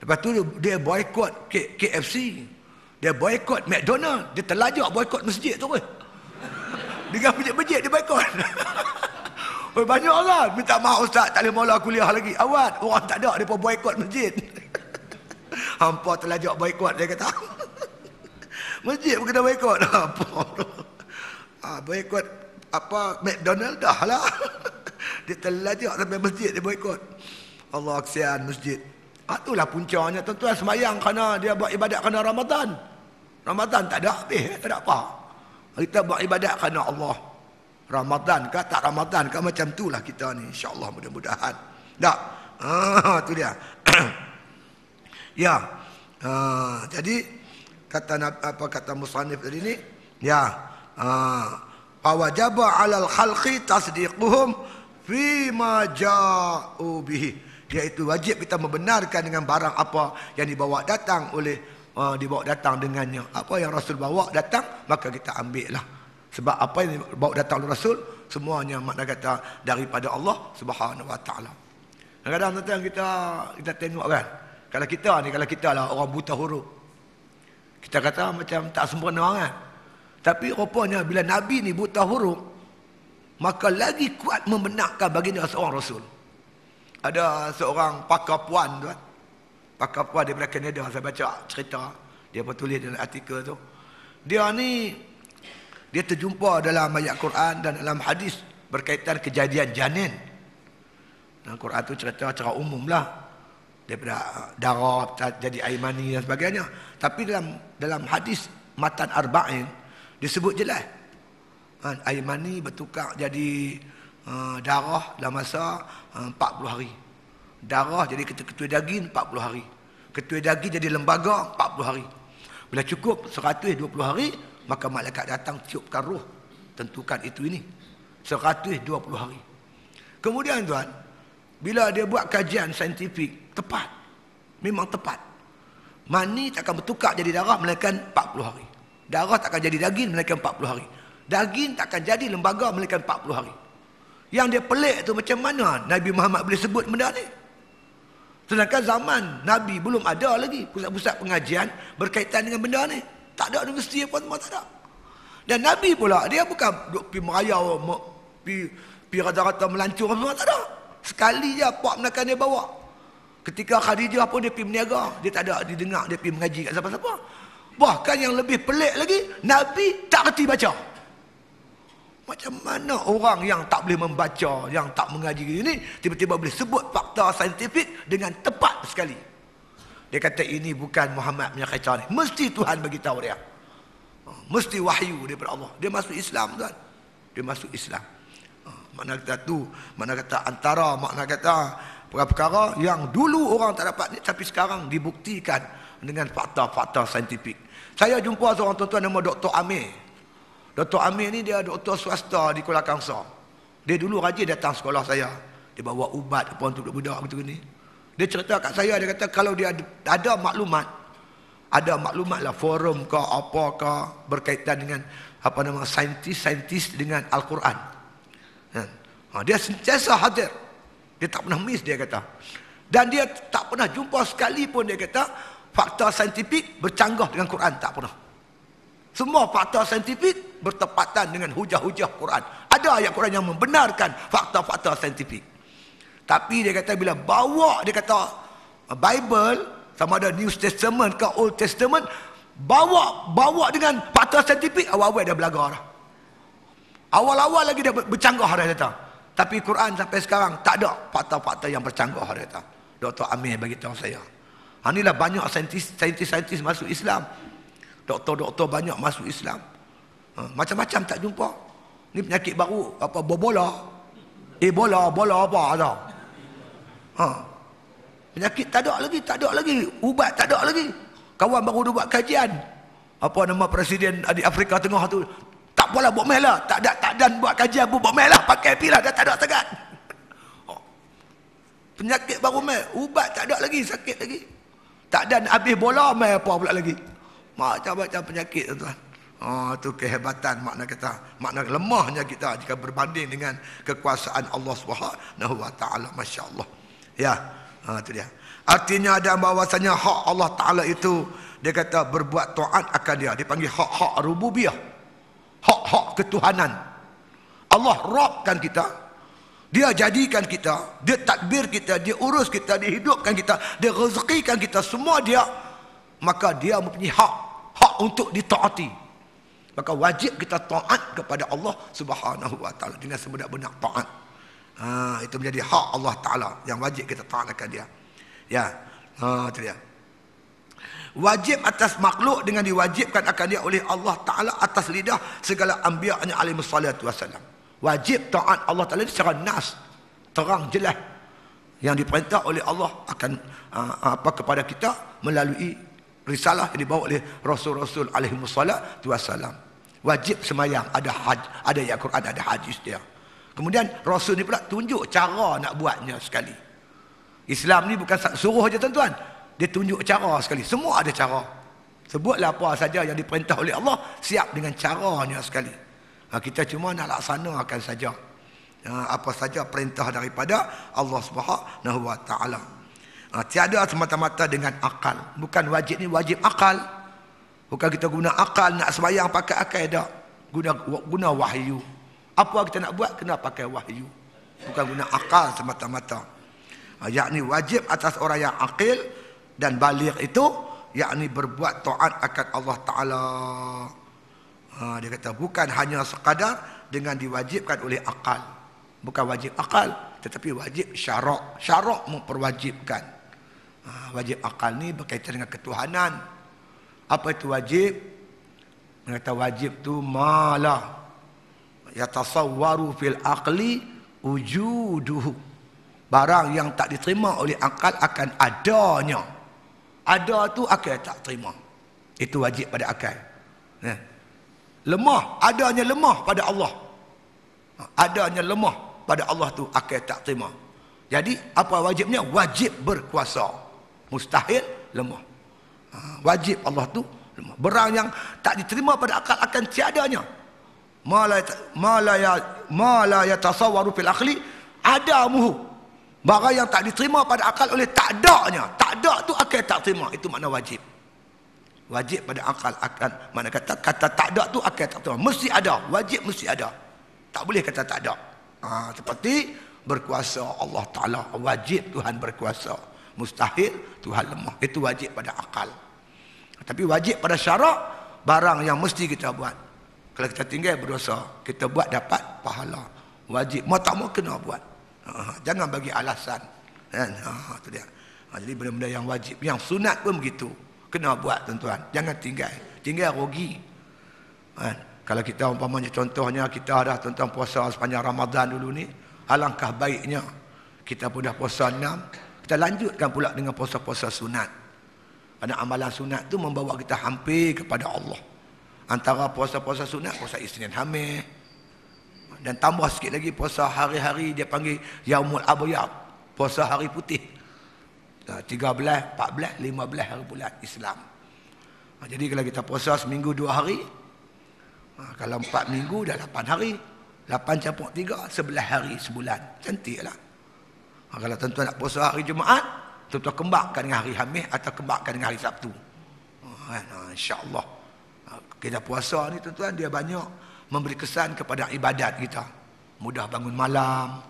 Lepas tu dia boykot KFC. Dia boykot McDonald. Dia terlajak boykot masjid tu pun. Dengan masjid-masjid dia boykot. Oh, banyak orang minta maaf ustaz, tak boleh mula kuliah lagi. Awat, orang tak ada, dia pun boykot masjid. Hampa terlajak boykot, dia kata. Masjid pun kena boykot. Apa? Boykot apa McDonald dah lah. Dia terlajak sampai masjid dia boykot. Allah, kesian masjid. Itulah puncanya tuan-tuan, sembahyang kerana dia buat ibadat kerana Ramadan. Ramadan tak ada habis, tak ada apa. Kita buat ibadat kerana Allah. Ramadan ke tak Ramadan ke macam itulah kita ni, insya-Allah, mudah-mudahan. Tak. Tu dia. Ya. Jadi kata musannif tadi ni, ya. Fawajaba 'alal khalqi tasdiquhum fi ma ja'u bihi. Iaitu wajib kita membenarkan dengan barang apa yang dibawa datang dengannya. Apa yang Rasul bawa datang, maka kita ambil lah. Sebab apa yang bawa datang oleh Rasul, semuanya makna kata daripada Allah Subhanahu Wa Taala. Kadang-kadang tuan kita tengok kan, kalau kita lah orang buta huruf, kita kata macam tak sempurna kan. Tapi rupanya bila Nabi ni buta huruf, maka lagi kuat membenarkan baginda seorang Rasul. Ada seorang pakar puan tuan. Pakar puan daripada Kanada, saya baca cerita, dia pun tulis dalam artikel tu. Dia terjumpa dalam ayat Quran dan dalam hadis berkaitan kejadian janin. Dalam Quran tu cerita secara umum lah. Daripada darah jadi air mani dan sebagainya. Tapi dalam hadis matan arba'in disebut jelas. Air mani bertukar jadi darah dalam masa 40 hari. Darah jadi ketua daging 40 hari. Ketua daging jadi lembaga 40 hari. Bila cukup 120 hari, maka malaikat datang tiupkan roh, tentukan itu ini 120 hari. Kemudian tuan, bila dia buat kajian saintifik, tepat, memang tepat, mani takkan bertukar jadi darah melainkan 40 hari. Darah takkan jadi daging melainkan 40 hari. Daging takkan jadi lembaga melainkan 40 hari. Yang dia pelik tu macam mana Nabi Muhammad boleh sebut benda ni? Sedangkan zaman Nabi belum ada lagi pusat-pusat pengajian berkaitan dengan benda ni. Tak ada universiti apa semua, tak ada. Dan Nabi pula, dia bukan duk pergi merayau, pergi rata-rata melancur semua, tak ada. Sekali je pak menakan dia bawa. Ketika Khadijah pun dia pergi berniaga, dia tak ada didengar dia pergi mengaji kat siapa-siapa. Bahkan yang lebih pelik lagi, Nabi tak reti baca. Macam mana orang yang tak boleh membaca, yang tak mengaji ini, tiba-tiba boleh sebut fakta saintifik dengan tepat sekali. Dia kata ini bukan Muhammad punya kerja ni. Mesti Tuhan bagi tahu dia. Mesti wahyu daripada Allah. Dia masuk Islam tuan. Dia masuk Islam. Makna kata tu, makna kata antara makna kata perkara yang dulu orang tak dapat ni, tapi sekarang dibuktikan dengan fakta-fakta saintifik. Saya jumpa seorang tuan-tuan nama Dr. Amir. Dr. Amir ni dia doktor swasta di Kuala Kangsar. Dia dulu rajin datang sekolah saya. Dia bawa ubat apa untuk budak betul ni. Dia cerita kat saya, dia kata kalau dia ada maklumat lah, forum ke apa ke berkaitan dengan apa nama saintis dengan Al-Quran. Dia sentiasa hadir. Dia tak pernah miss, dia kata. Dan dia tak pernah jumpa sekali pun, dia kata, fakta saintifik bercanggah dengan Quran, tak pernah. Semua fakta saintifik bertepatan dengan hujah-hujah Quran. Ada ayat Quran yang membenarkan fakta-fakta saintifik. Tapi dia kata bila bawa, dia kata Bible sama ada New Testament ke Old Testament, bawa dengan fakta saintifik, awal-awal dia belagar dah. Awal-awal lagi dia bercanggah dah, dia kata. Tapi Quran sampai sekarang tak ada fakta-fakta yang bercanggah, dia kata. Dr. Amir bagi tahu saya. Inilah banyak saintis masuk Islam. Doktor-doktor banyak masuk Islam. Macam-macam tak jumpa. Ni penyakit baru, apa bola apa ada. Penyakit tak ada lagi, ubat tak ada lagi. Kawan baru buat kajian. Apa nama presiden di Afrika Tengah tu, tak apalah buat meh lah, tak ada buat kajian pun buat meh lah, pakai pilah dah tak ada sangat. Penyakit baru meh, ubat tak ada lagi, sakit lagi. Tak ada habis bola meh apa pula lagi. Macam-macam penyakit tuan. Itu kehebatan makna lemahnya kita jika berbanding dengan kekuasaan Allah Subhanahu Wa Taala, masya-Allah. Ya, itu dia. Artinya ada bahawasanya hak Allah Ta'ala itu, dia kata berbuat taat akan dia. Dipanggil hak-hak rububiyah. Hak-hak ketuhanan. Allah Rabbkan kita. Dia jadikan kita. Dia tadbir kita. Dia urus kita. Dia hidupkan kita. Dia rezekikan kita. Semua dia. Maka dia mempunyai hak. Hak untuk ditaati. Maka wajib kita taat kepada Allah Subhanahu wa Ta'ala. Dengan sebenar-benar taat. Itu menjadi hak Allah Ta'ala. Yang wajib kita taat akan dia. Ya, itu dia. Wajib atas makhluk dengan diwajibkan akan dia oleh Allah Ta'ala atas lidah segala anbiya'nya alaihi salatu wassalam. Wajib taat Allah Ta'ala secara nas, terang jelas, yang diperintah oleh Allah akan kepada kita melalui risalah yang dibawa oleh Rasul-Rasul alaihi salatu wassalam. Wajib semayang, ada ayat Quran, ada hadis dia. Kemudian Rasul ni pula tunjuk cara nak buatnya sekali. Islam ni bukan suruh aja tuan-tuan. Dia tunjuk cara sekali. Semua ada cara. Sebutlah apa saja yang diperintah oleh Allah, siap dengan caranya sekali. Kita cuma nak laksanakan saja. Apa saja perintah daripada Allah Subhanahu wa Ta'ala. Tiada semata-mata dengan akal. Bukan wajib ni wajib akal. Bukan kita guna akal nak sembahyang pakai akal dak. Guna wahyu. Apa kita nak buat kena pakai wahyu. Bukan guna akal semata-mata. Yakni wajib atas orang yang akil dan baligh itu, yakni berbuat taat akan Allah Ta'ala. Dia kata bukan hanya sekadar dengan diwajibkan oleh akal. Bukan wajib akal, tetapi wajib syarak. Syarak memperwajibkan. Wajib akal ni berkaitan dengan ketuhanan. Apa itu wajib? Dia kata wajib tu malah yatasawwaru fil aqli wujuduhu. Barang yang tak diterima oleh akal akan adanya. Ada tu akal tak terima. Itu wajib pada akal. Lemah. Adanya lemah pada Allah. Adanya lemah pada Allah tu akal tak terima. Jadi apa wajibnya? Wajib berkuasa. Mustahil lemah. Wajib Allah tu lemah. Barang yang tak diterima pada akal akan tiadanya. Ma la yatasawwaru fil aqli adamuhu. Barang yang tak diterima pada akal oleh tak adanya. Tak ada tu akal tak terima. Itu makna wajib. Wajib pada akal akan. Mana kata tak ada tu akal tak terima. Mesti ada. Wajib mesti ada. Tak boleh kata tak ada. Seperti berkuasa Allah Ta'ala. Wajib Tuhan berkuasa. Mustahil Tuhan lemah. Itu wajib pada akal. Tapi wajib pada syarak. Barang yang mesti kita buat. Kalau kita tinggal berdosa, kita buat dapat pahala. Wajib. Mau tak mau kena buat. Jangan bagi alasan kan? Itu dia. Jadi benda-benda yang wajib, yang sunat pun begitu, kena buat tuan-tuan. Jangan tinggal rugi kan? Kalau kita umpamanya contohnya kita dah tuan-tuan puasa sepanjang Ramadan dulu ni, alangkah baiknya kita pun dah puasa 6, kita lanjutkan pula dengan puasa-puasa sunat. Kerana amalan sunat tu membawa kita hampir kepada Allah. Antara puasa-puasa sunat, puasa Isnin Khamis, dan tambah sikit lagi puasa hari-hari dia panggil Yaumul Abyad, puasa hari putih. 13, 14, 15 hari bulan Islam. Jadi kalau kita puasa seminggu 2 hari, kalau 4 minggu dah 8 hari. 8 campur 3, 11 hari sebulan. Cantiklah. Kalau tuan-tuan nak puasa hari Jumaat, tuan-tuan kembangkan dengan hari Khamis atau kembangkan dengan hari Sabtu. InsyaAllah. Kita puasa ni tuan-tuan dia banyak memberi kesan kepada ibadat kita. Mudah bangun malam,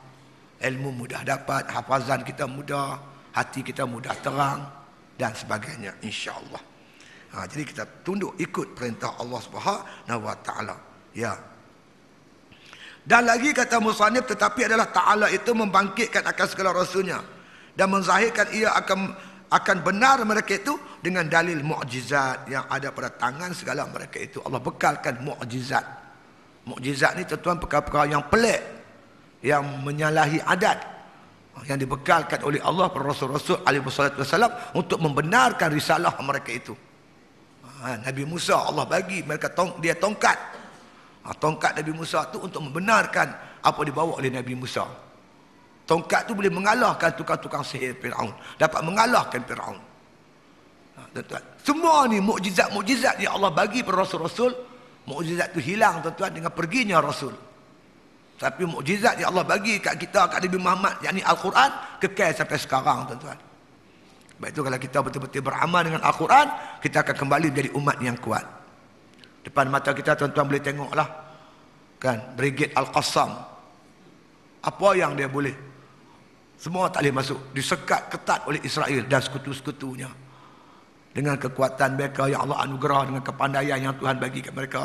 ilmu mudah dapat, hafazan kita mudah, hati kita mudah terang dan sebagainya, insya-Allah. Jadi kita tunduk ikut perintah Allah Subhanahu wa Ta'ala. Ya. Dan lagi kata musannif, tetapi adalah Ta'ala itu membangkitkan akan segala rasulnya dan menzahirkan ia akan benar mereka itu dengan dalil mukjizat yang ada pada tangan segala mereka itu. Allah bekalkan mukjizat. Mukjizat ni tuan-tuan perkara-perkara yang pelik, yang menyalahi adat, yang dibekalkan oleh Allah para Rasul-Rasul alaihi wasallam untuk membenarkan risalah mereka itu. Nabi Musa Allah bagi mereka dia tongkat. Tongkat Nabi Musa tu untuk membenarkan apa dibawa oleh Nabi Musa. Tongkat tu boleh mengalahkan tukang-tukang sihir Firaun, dapat mengalahkan Firaun. Tuan-tuan, semua ni mukjizat-mukjizat yang Allah bagi pada Rasul-Rasul. Mukjizat tu hilang tuan-tuan dengan perginya Rasul. Tapi mukjizat yang Allah bagi kat kita, kat Nabi Muhammad, yakni Al-Quran, kekal sampai sekarang tuan-tuan. Sebab itu kalau kita betul-betul beramal dengan Al-Quran, kita akan kembali menjadi umat yang kuat. Depan mata kita tuan-tuan boleh tengoklah, kan, Brigade Al-Qassam. Apa yang dia boleh? Semua tak boleh masuk. Disekat ketat oleh Israel dan sekutu-sekutunya. Dengan kekuatan mereka yang Allah anugerah, dengan kepandaian yang Tuhan bagi kepada mereka,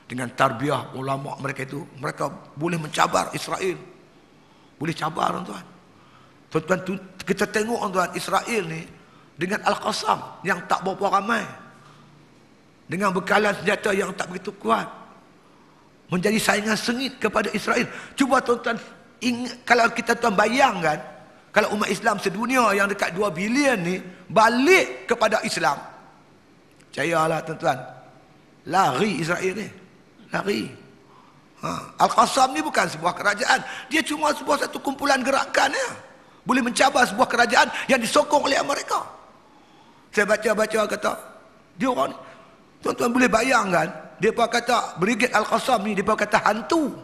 dengan tarbiyah ulama mereka itu, mereka boleh mencabar Israel. Boleh cabar tuan-tuan. Tuan-tuan, kita tengok tuan, Israel ni dengan Al-Qassam yang tak berapa ramai, dengan bekalan senjata yang tak begitu kuat, menjadi saingan sengit kepada Israel. Cuba tuan-tuan ingat, kalau kita tuan bayangkan, kalau umat Islam sedunia yang dekat 2 bilion ni balik kepada Islam, percayalah tuan-tuan, lari Israel ni, lari. Al-Qassam ni bukan sebuah kerajaan, dia cuma sebuah satu kumpulan gerakan ya. Boleh mencabar sebuah kerajaan yang disokong oleh Amerika. Saya baca-baca kata, dia orang ni, tuan-tuan boleh bayangkan, dia pun kata Brigade Al-Qassam ni, dia pun kata hantu.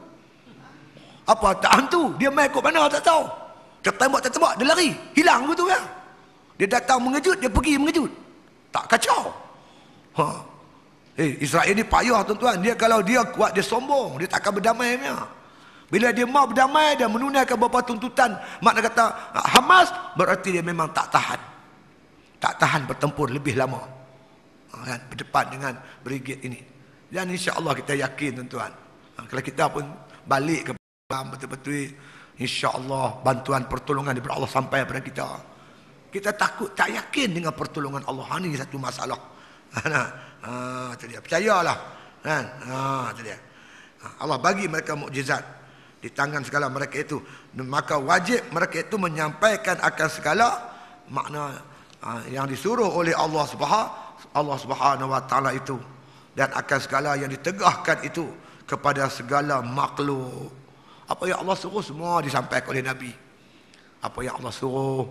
Apa tak hantu? Dia main kot mana tak tahu. Tertembak, dia lari, hilang betul ya. Dia datang mengejut, dia pergi mengejut. Tak kacau. Israel ni payah tuan-tuan. Dia kalau dia kuat, dia sombong, dia takkan berdamai punya. Bila dia mau berdamai dan menunaikan beberapa tuntutan, makna kata Hamas, berarti dia memang tak tahan. Tak tahan bertempur lebih lama. Kan, berdepan dengan brigade ini. Dan insya-Allah kita yakin tuan-tuan, kalau kita pun balik ke betul-betul, insya-Allah bantuan pertolongan daripada Allah sampai kepada kita. Kita takut, tak yakin dengan pertolongan Allah. Ini satu masalah. Itu dia. Percayalah. Kan? Itu dia. Allah bagi mereka mukjizat di tangan segala mereka itu, maka wajib mereka itu menyampaikan akan segala makna yang disuruh oleh Allah Subhanahu wa taala itu, dan akan segala yang ditegahkan itu kepada segala makhluk. Apa yang Allah suruh semua disampaikan oleh Nabi. Apa yang Allah suruh,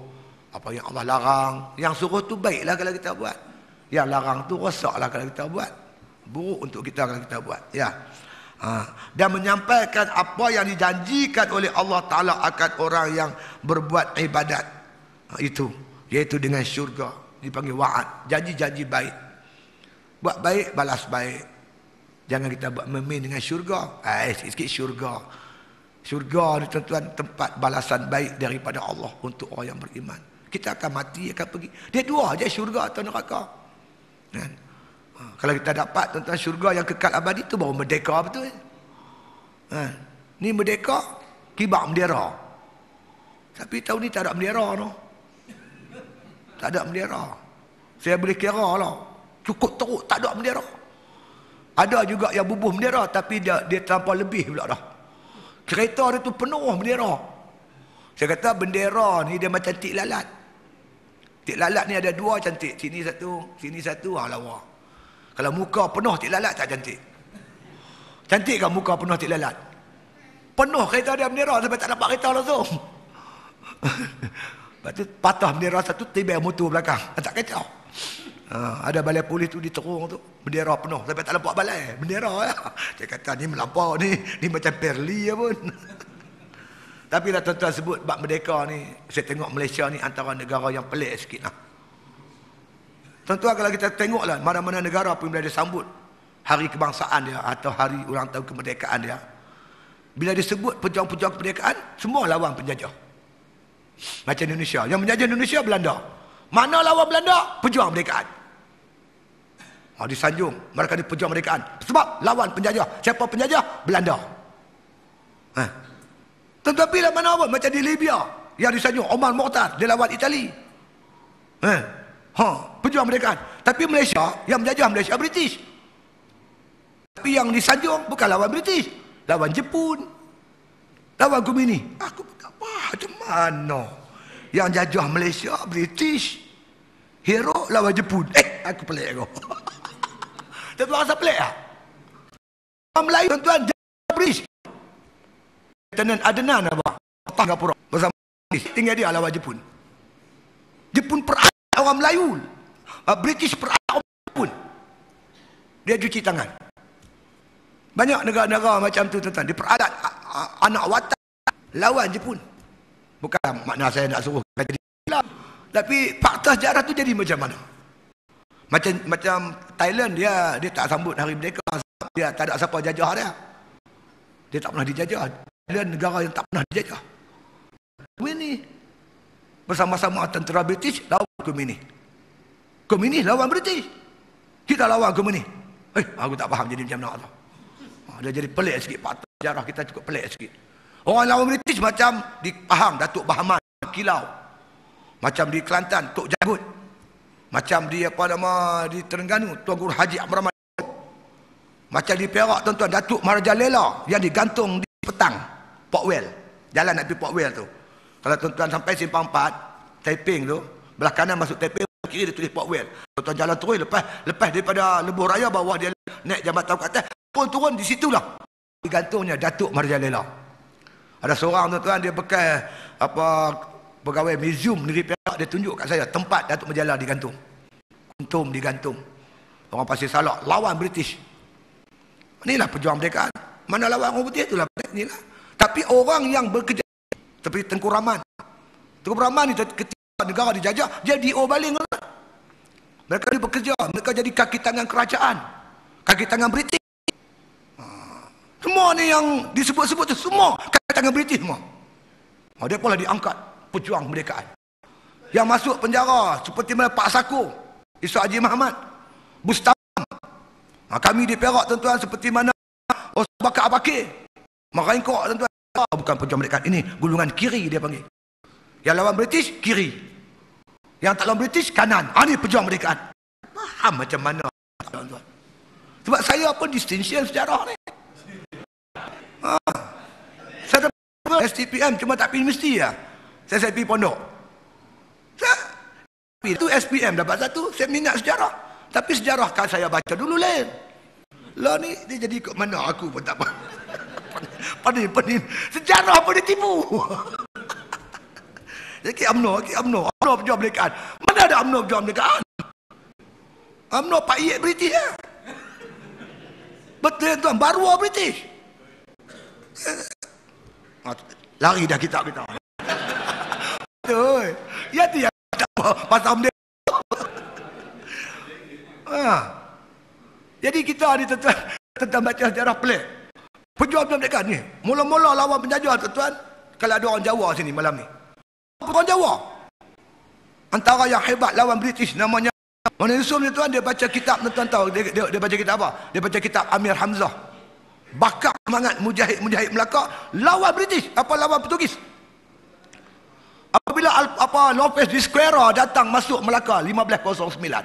apa yang Allah larang. Yang suruh tu baiklah kalau kita buat. Yang larang tu rosaklah kalau kita buat. Buruk untuk kita kalau kita buat. Ya. Dan menyampaikan apa yang dijanjikan oleh Allah Ta'ala akan orang yang berbuat ibadat itu, iaitu dengan syurga. Dipanggil wa'ad, janji-janji baik. Buat baik, balas baik. Jangan kita buat main dengan syurga. Sikit-sikit syurga. Syurga ni tuan-tuan, tempat balasan baik daripada Allah untuk orang yang beriman. Kita akan mati, akan pergi. Dia dua je, syurga atau neraka. Kan? Kalau kita dapat tuan-tuan syurga yang kekal abadi, itu baru merdeka betul. Ni merdeka, kibak bendera. Tapi tahun ni tak ada bendera no. Tak ada bendera. Saya boleh kira lah, cukup teruk tak ada bendera. Ada juga yang bubuh bendera, tapi dia terlampau lebih pula dah. Kereta dia tu penuh bendera. Saya kata bendera ni dia macam tik lalat. Tik lalat ni ada dua cantik, sini satu, lawa. Kalau muka penuh tik lalat tak cantik. Cantik kan muka penuh tik lalat? Penuh kereta dia bendera sampai tak dapat kereta langsung. Lepas tu patah bendera satu, tiba motor belakang. Tak kacau. Ada balai polis tu diterung tu, bendera penuh sampai tak nampak balai. Bendera ya. Dia kata ni melampau ni macam Perli ya pun. Tapi lah tuan-tuan sebut bab merdeka ni, saya tengok Malaysia ni antara negara yang pelik sikit lah. Tuan-tuan kalau kita tengoklah mana-mana negara pun bila dia sambut hari kebangsaan dia atau hari ulang tahun kemerdekaan dia, bila disebut pejuang-pejuang kemerdekaan, semua lawan penjajah. Macam Indonesia, yang menjajah Indonesia Belanda. Mana lawan Belanda? Pejuang kemerdekaan. Disanjung mereka ni pejuang kemerdekaan sebab lawan penjajah. Siapa penjajah? Belanda. Tuan-tuan bila mana apa? Macam di Libya yang disanjung Omar Mukhtar, dia lawan Itali. Pejuang kemerdekaan. Tapi Malaysia, yang menjajah Malaysia British. Tapi yang disanjung bukan lawan British, lawan Jepun, lawan Komuni. Aku tak faham macam mana yang jajah Malaysia British, hero lawan Jepun. Aku pelik aku. Tuan-tuan rasa pelik tak? Orang Melayu tuan-tuan jajah British. Lieutenant Adnan apa? Singapura bersama tinggal dia lawan Jepun. Jepun perang orang Melayu, British perang orang Jepun. Dia cuci tangan. Banyak negara-negara macam tu tuan-tuan, diperalat anak watan lawan Jepun. Bukan makna saya nak suruh jadi lah. Tapi fakta sejarah tu jadi macam mana? Macam Thailand, dia tak sambut hari merdeka sebab dia tak ada siapa jajah dia. Dia tak pernah dijajah. Thailand negara yang tak pernah dijajah. Ini bersama-sama tentera British lawan komunis. Komunis lawan British. Kita lawan komunis. Aku tak faham jadi macam mana tu. Dia jadi pelik sikit. Fakta sejarah kita cukup pelik sikit. Orang lawan British macam di Pahang, Datuk Bahaman Kilau. Macam di Kelantan, Tok Jagut. Macam di di Terengganu, Tuan Guru Haji Abdul Rahman. Macam di Perak, tuan-tuan, Datuk Maharaja Lela yang digantung di Petang, Port Well. Jalan nak pergi Port Well tu. Kalau tuan-tuan sampai Simpang 4, Taiping tu, belah kanan masuk Taiping, kiri dia tulis Port Well. Tuan-tuan jalan terus, lepas daripada Lebuh Raya bawah dia naik jambatan ke atas, pun turun di situlah digantungnya Datuk Maharaja Lela. Ada seorang tuan-tuan, dia bekas pegawai museum negeri Perak, dia tunjuk kat saya tempat Datuk Majala digantung. Kuntum digantung. Orang Pasir Salak lawan British. Inilah perjuangan mereka. Mana lawan orang putih itulah inilah. Tapi orang yang bekerja seperti Tengku Rahman. Tengku Rahman ni ketika negara dijajah, dia DO baling. Mereka ni bekerja, mereka jadi kaki tangan kerajaan, kaki tangan British. Semua ni yang disebut-sebut tu semua kaki tangan British semua. Dia pula diangkat pejuang kemerdekaan. Yang masuk penjara seperti mana Pak Sako, Iswak Haji Muhammad, Bustam. Kami di Perak tuan-tuan seperti mana Bakar Abakir, Maraingkok tuan-tuan. Bukan pejuang kemerdekaan, ini gulungan kiri dia panggil. Yang lawan British kiri, yang tak lawan British kanan. Ini pejuang kemerdekaan. Faham macam mana tuan-tuan? Sebab saya pun distinction sejarah ni. Saya dapat STPM cuma tak pergi universiti lah. Saya pergi pondok. Itu SPM dapat satu, saya minat sejarah. Tapi sejarah kan saya baca dulu lain. Lah ni dia jadi kat mana aku pun tak faham. Pening. Sejarah pun dia tipu. Jadi UMNO pejuang kemerdekaan. Mana ada UMNO pejuang kemerdekaan? UMNO Pak Iyek British ya. Betul tuan, baru British. Lari dah kita. Betul. Ya tu yang tak apa pasal benda. Jadi kita ni tentang baca sejarah pelik. Pejuang kemerdekaan ni mula-mula lawan penjajah tuan-tuan. Kalau ada orang Jawa sini malam ni, orang Jawa antara yang hebat lawan British namanya Mana Yusuf ni tuan, dia baca kitab, tuan tahu dia baca kitab apa? Dia baca kitab Amir Hamzah. Bakar semangat mujahid Melaka lawan British, lawan Portugis. Apabila Lopez de Square datang masuk Melaka 1509,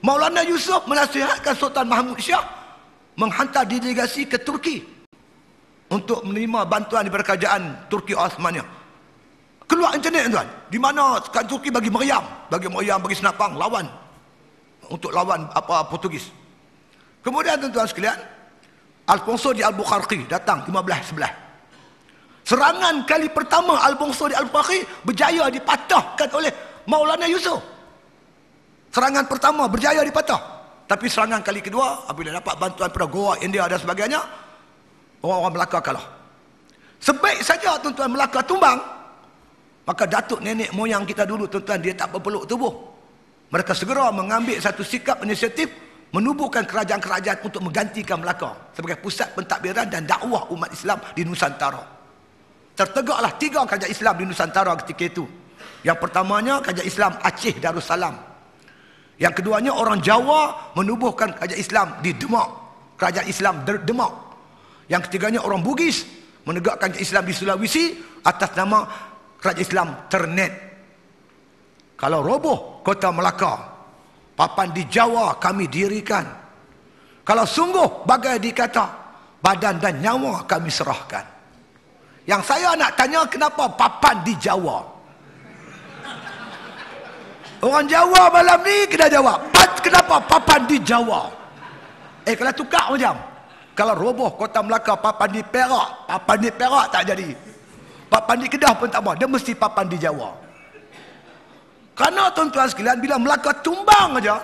Maulana Yusuf menasihatkan Sultan Mahmud Shah menghantar delegasi ke Turki untuk menerima bantuan daripada kerajaan Turki Osmania. Keluar internet tuan, di mana Turki bagi meriam, bagi senapang lawan, untuk lawan Portugis. Kemudian tuan-tuan sekalian, Alfonso di Albuquerque datang 1511. Serangan kali pertama Alfonso di Albuquerque berjaya dipatahkan oleh Maulana Yusuf. Serangan pertama berjaya dipatah. Tapi serangan kali kedua, apabila dapat bantuan daripada Goa, India dan sebagainya, orang-orang Melaka kalah. Sebaik saja tuan-tuan Melaka tumbang, maka datuk nenek moyang kita dulu tuan-tuan, dia tak berpeluk tubuh. Mereka segera mengambil satu sikap inisiatif menubuhkan kerajaan-kerajaan untuk menggantikan Melaka sebagai pusat pentadbiran dan dakwah umat Islam di Nusantara. Tertegaklah 3 kerajaan Islam di Nusantara ketika itu. Yang pertamanya kerajaan Islam Aceh Darussalam. Yang keduanya orang Jawa menubuhkan kerajaan Islam di Demak, kerajaan Islam Demak. Yang ketiganya orang Bugis menegakkan kerajaan Islam di Sulawesi atas nama kerajaan Islam Ternate. Kalau roboh kota Melaka, papan di Jawa kami dirikan. Kalau sungguh bagai dikata, badan dan nyawa kami serahkan. Yang saya nak tanya, kenapa papan di Jawa? Orang Jawa malam ni kena jawab, kenapa papan di Jawa? Kalau tukar macam, kalau roboh kota Melaka, papan di Perak tak jadi. Papan di Kedah pun tak apa, dia mesti papan di Jawa. Kerana tuan-tuan sekalian, bila Melaka tumbang aja,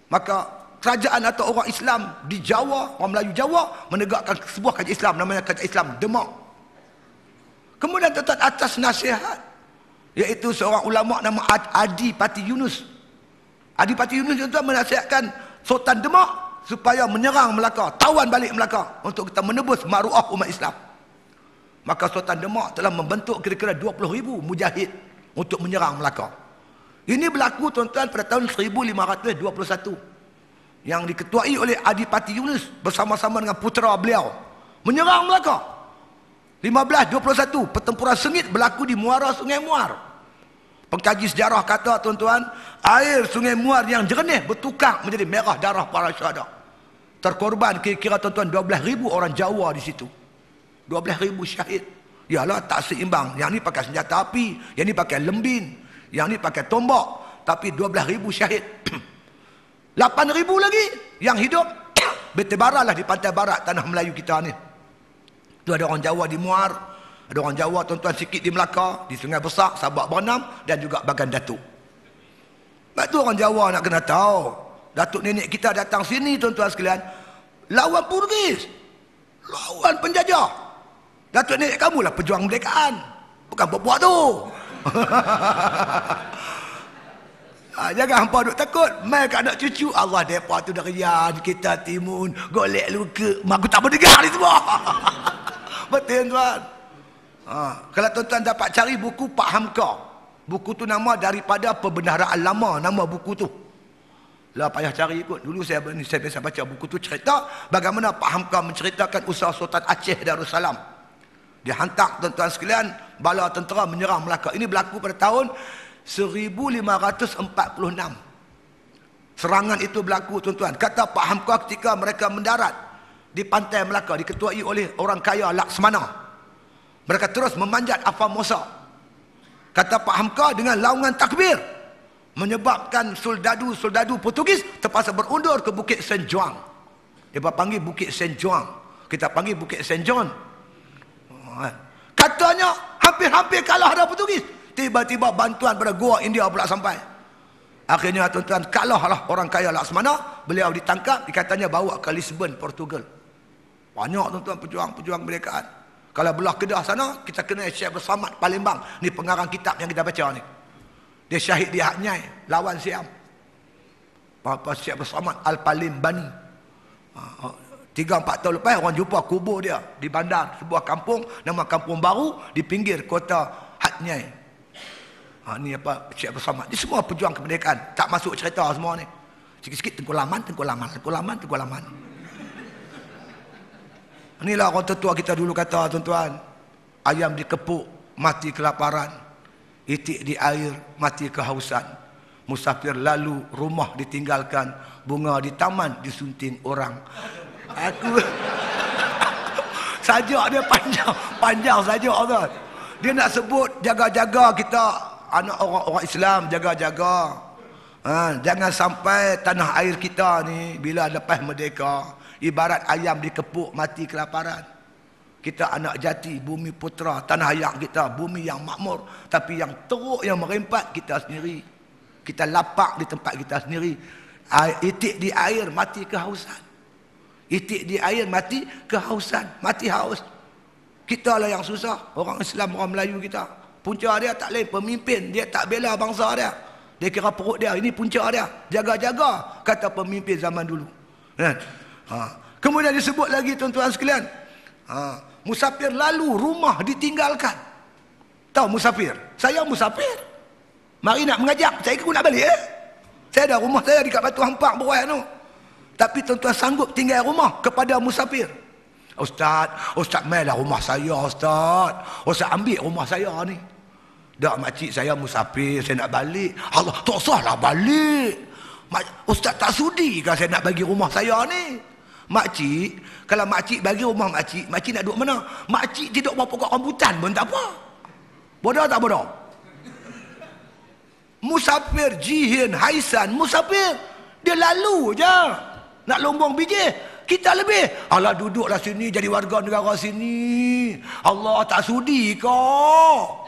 maka kerajaan atau orang Islam di Jawa, orang Melayu Jawa menegakkan sebuah kerajaan Islam namanya kerajaan Islam Demak. Kemudian tuan-tuan, atas nasihat Iaitu seorang ulama nama Adipati Yunus. Adipati Yunus itu menasihatkan Sultan Demak supaya menyerang Melaka, tawan balik Melaka untuk kita menebus maruah umat Islam. Maka Sultan Demak telah membentuk kira-kira 20,000 mujahid untuk menyerang Melaka. Ini berlaku tuan-tuan pada tahun 1521 yang diketuai oleh Adipati Yunus bersama-sama dengan putera beliau menyerang Melaka. 1521 pertempuran sengit berlaku di muara Sungai Muar. Pengkaji sejarah kata tuan-tuan, air Sungai Muar yang jernih bertukar menjadi merah darah para syuhada. Terkorban kira-kira tuan-tuan 12,000 orang Jawa di situ. 12,000 syahid. Yalah, tak seimbang. Yang ni pakai senjata api, yang ni pakai lembin, yang ni pakai tombak, tapi 12,000 syahid. 8,000 lagi yang hidup bertebaranlah di pantai barat tanah Melayu kita ni. Tu ada orang Jawa di Muar, ada orang Jawa tuan-tuan sikit di Melaka, di Sungai Besar, Sabak Bernam dan juga Bagan Datuk. Sebab tu orang Jawa nak kena tahu, datuk nenek kita datang sini tuan-tuan sekalian, lawan Portugis, lawan penjajah. Datuk nenek kamu lah pejuang kemerdekaan, bukan buat-buat tu. Jangan hampa duk takut. Mai kat anak cucu Allah depa tu dah rian kita timun golek luka mak aku tak berdengar ni semua. Betul tuan. Kalau tuan-tuan dapat cari buku Pak Hamka, buku tu nama daripada perbendaharaan lama, nama buku tu. Lah payah cari ikut. Dulu saya biasa baca buku tu, cerita bagaimana Pak Hamka menceritakan usaha Sultan Aceh Darussalam. Dia hantar tuan-tuan sekalian bala tentera menyerang Melaka. Ini berlaku pada tahun 1546. Serangan itu berlaku tuan-tuan. Kata Pak Hamka ketika mereka mendarat di pantai Melaka diketuai oleh orang kaya Laksmana. Mereka terus memanjat Afamosa. Kata Pak Hamka dengan laungan takbir menyebabkan soldadu Portugis terpaksa berundur ke Bukit Saint John. Dia panggil Bukit Saint John. Kita panggil Bukit Saint John. Katanya hampir-hampir kalah dah Portugis. Tiba-tiba bantuan pada Goa India pula sampai. Akhirnya tuan-tuan kalahlah orang kaya Laksmana. Beliau ditangkap, dikatanya bawa ke Lisbon, Portugal. Banyak tuan-tuan pejuang-pejuang kemerdekaan. Kalau belah Kedah sana, kita kenal Syekh Bersamad Palembang. Ni pengarang kitab yang kita baca ni. Dia syahid di Haknyai, lawan Siam. Papa Syekh Bersamad Al-Palembani. 3-4 tahun lepas orang jumpa kubur dia di bandar sebuah kampung, nama Kampung Baru di pinggir kota Haknyai. Ni apa Syekh Bersamad. Ni semua pejuang kemerdekaan. Tak masuk cerita semua ni. Sikit-sikit tengkulaman. Inilah orang tetua kita dulu kata tuan-tuan. Ayam dikepuk mati kelaparan. Itik di air mati kehausan. Musafir lalu rumah ditinggalkan. Bunga di taman disunting orang. Aku sajak dia panjang sajak tuan. Dia nak sebut jaga-jaga kita anak orang Islam, jaga-jaga. Jangan sampai tanah air kita ni bila lepas merdeka ibarat ayam dikepuk mati kelaparan. Kita anak jati, bumi putera, tanah air kita, bumi yang makmur, tapi yang teruk yang merempat kita sendiri. Kita lapak di tempat kita sendiri. Itik di air mati kehausan. Itik di air mati kehausan, mati haus. Kita lah yang susah, orang Islam, orang Melayu kita. Punca dia tak lain pemimpin, dia tak bela bangsa dia. Dia kira perut dia, ini punca dia. Jaga-jaga, kata pemimpin zaman dulu. Kemudian disebut lagi tuan-tuan sekalian. Musafir lalu, rumah ditinggalkan. Tahu musafir? Saya musafir. Mari nak mengajak, saya nak balik Saya ada rumah saya dekat Batu Hampak Beruai tu. Tapi tuan-tuan sanggup tinggal rumah kepada musafir. Ustaz mainlah rumah saya Ustaz. Ustaz ambil rumah saya ni. Dak makcik saya musafir, saya nak balik. Allah, tak usahlah balik. Ustaz tak sudi kan saya nak bagi rumah saya ni. Makcik, kalau makcik bagi rumah makcik nak duduk mana? Makcik tidur bawah pokok rambutan pun tak apa. Bodoh tak bodoh? Musafir, jihin, haisan, musafir. Dia lalu je. Nak lombong biji. Kita lebih. Allah duduklah sini jadi warga negara sini. Allah tak sudi kau.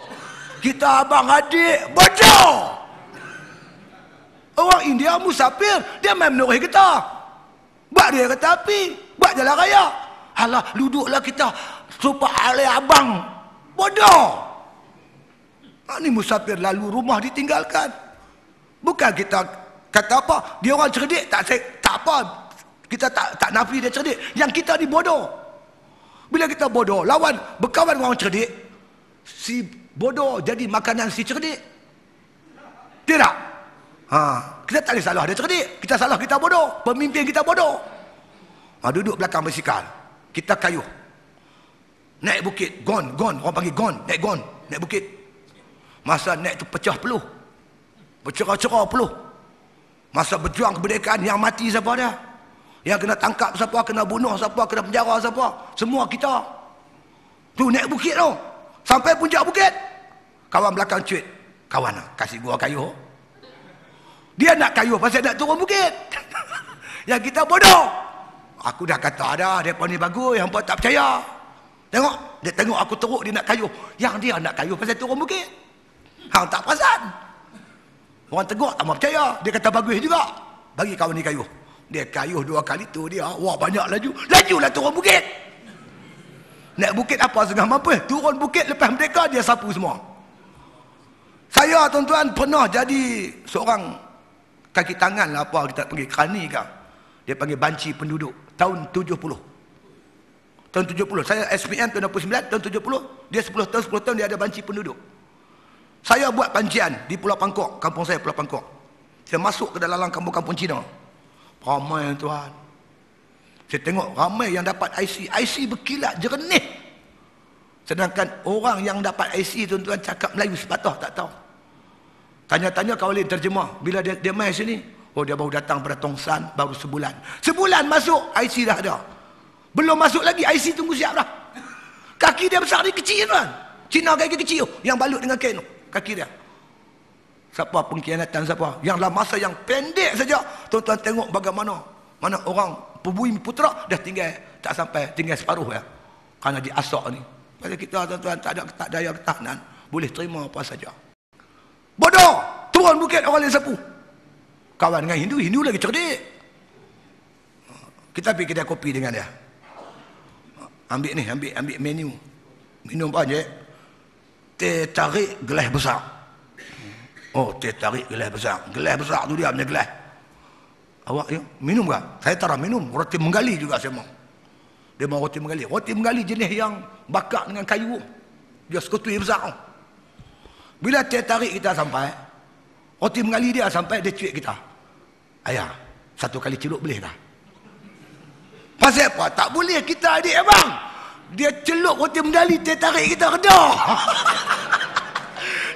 Kita abang adik bodoh. Orang India musafir, dia main menoreh kita. Buat dia kereta api, buat jalan raya. Allah duduklah kita supaya alih abang. Bodoh. Ni musafir lalu rumah ditinggalkan. Bukan kita kata apa, dia orang cerdik, tak apa. Kita tak nafi dia cerdik. Yang kita ni bodoh. Bila kita bodoh, lawan berkawan dengan orang cerdik, si bodoh jadi makanan si cerdik. Tidak? Kita tak boleh salah dia cerdik. Kita salah kita bodoh. Pemimpin kita bodoh. Duduk belakang basikal. Kita kayuh. Naik bukit. Gon. Orang panggil gon. Naik bukit. Masa naik tu pecah peluh. Bercerah-cerah peluh. Masa berjuang kemerdekaan, yang mati siapa dia? Yang kena tangkap siapa, kena bunuh siapa, kena penjara siapa? Semua kita. Tu naik bukit tu. Sampai puncak bukit. Kawan belakang cuit. Kawan kasih gua kayuh. Dia nak kayuh pasal nak turun bukit. Yang kita bodoh. Aku dah kata ada, mereka ni bagus, hampa tak percaya. Tengok, dia tengok aku teruk, dia nak kayuh. Yang dia nak kayuh pasal turun bukit. Hang tak perasan. Orang tegur tak mau percaya. Dia kata bagus juga. Bagi kawan ni kayuh. Dia kayuh 2 kali tu dia, wah banyak laju. Lajulah turun bukit. Naik bukit apa setengah mampu. Turun bukit lepas merdeka dia sapu semua. Saya tuan-tuan pernah jadi seorang kaki tangan lah apa kita panggil kerani ke. Dia panggil banci penduduk tahun 70. Tahun 70. Saya SPM tahun 69, tahun 70. Dia 10 tahun dia ada banci penduduk. Saya buat pancian di Pulau Pangkok, kampung saya Pulau Pangkok. Saya masuk ke dalam kampung-kampung Cina. Ramai tuan. Saya tengok ramai yang dapat IC. IC berkilat jernih. Sedangkan orang yang dapat IC tuan-tuan cakap Melayu sepatah tak tahu. Tanya-tanya kawan terjemah. Bila dia mai sini, oh dia baru datang pada Tongsan baru sebulan. Sebulan masuk IC dah ada. Belum masuk lagi IC tunggu siap dah. Kaki dia besar ni kecil tuan. Cina kaki kecil yang balut dengan kain kaki dia. Siapa pengkhianatan siapa? Yang dalam masa yang pendek saja, tuan-tuan tengok bagaimana mana orang pembumi putra dah tinggal tak sampai tinggal separuh ya. Kerana diasak ni. Pada kita tuan-tuan tak ada daya ketahanan, boleh terima apa saja. Bodoh, turun bukit orang lain sapu. Kawan dengan Hindu lagi cerdik. Kita pergi kedai kopi dengan dia. Ambil menu. Minum apa je? Teh tarik gelas besar. Oh, teh tarik gelas besar. Gelas besar tu dia punya gelas. Awak ya, minum ke? Saya tak nak minum. Roti menggali juga saya mau. Dia mau roti menggali. Roti menggali jenis yang bakar dengan kayu. Dia sekutui besar. Bila teh tarik kita sampai, roti menggali dia sampai, dia cuik kita. Ayah, 1 kali celup boleh tak? Pasal apa? Tak boleh kita adik abang. Dia celup roti menggali, teh tarik kita redah.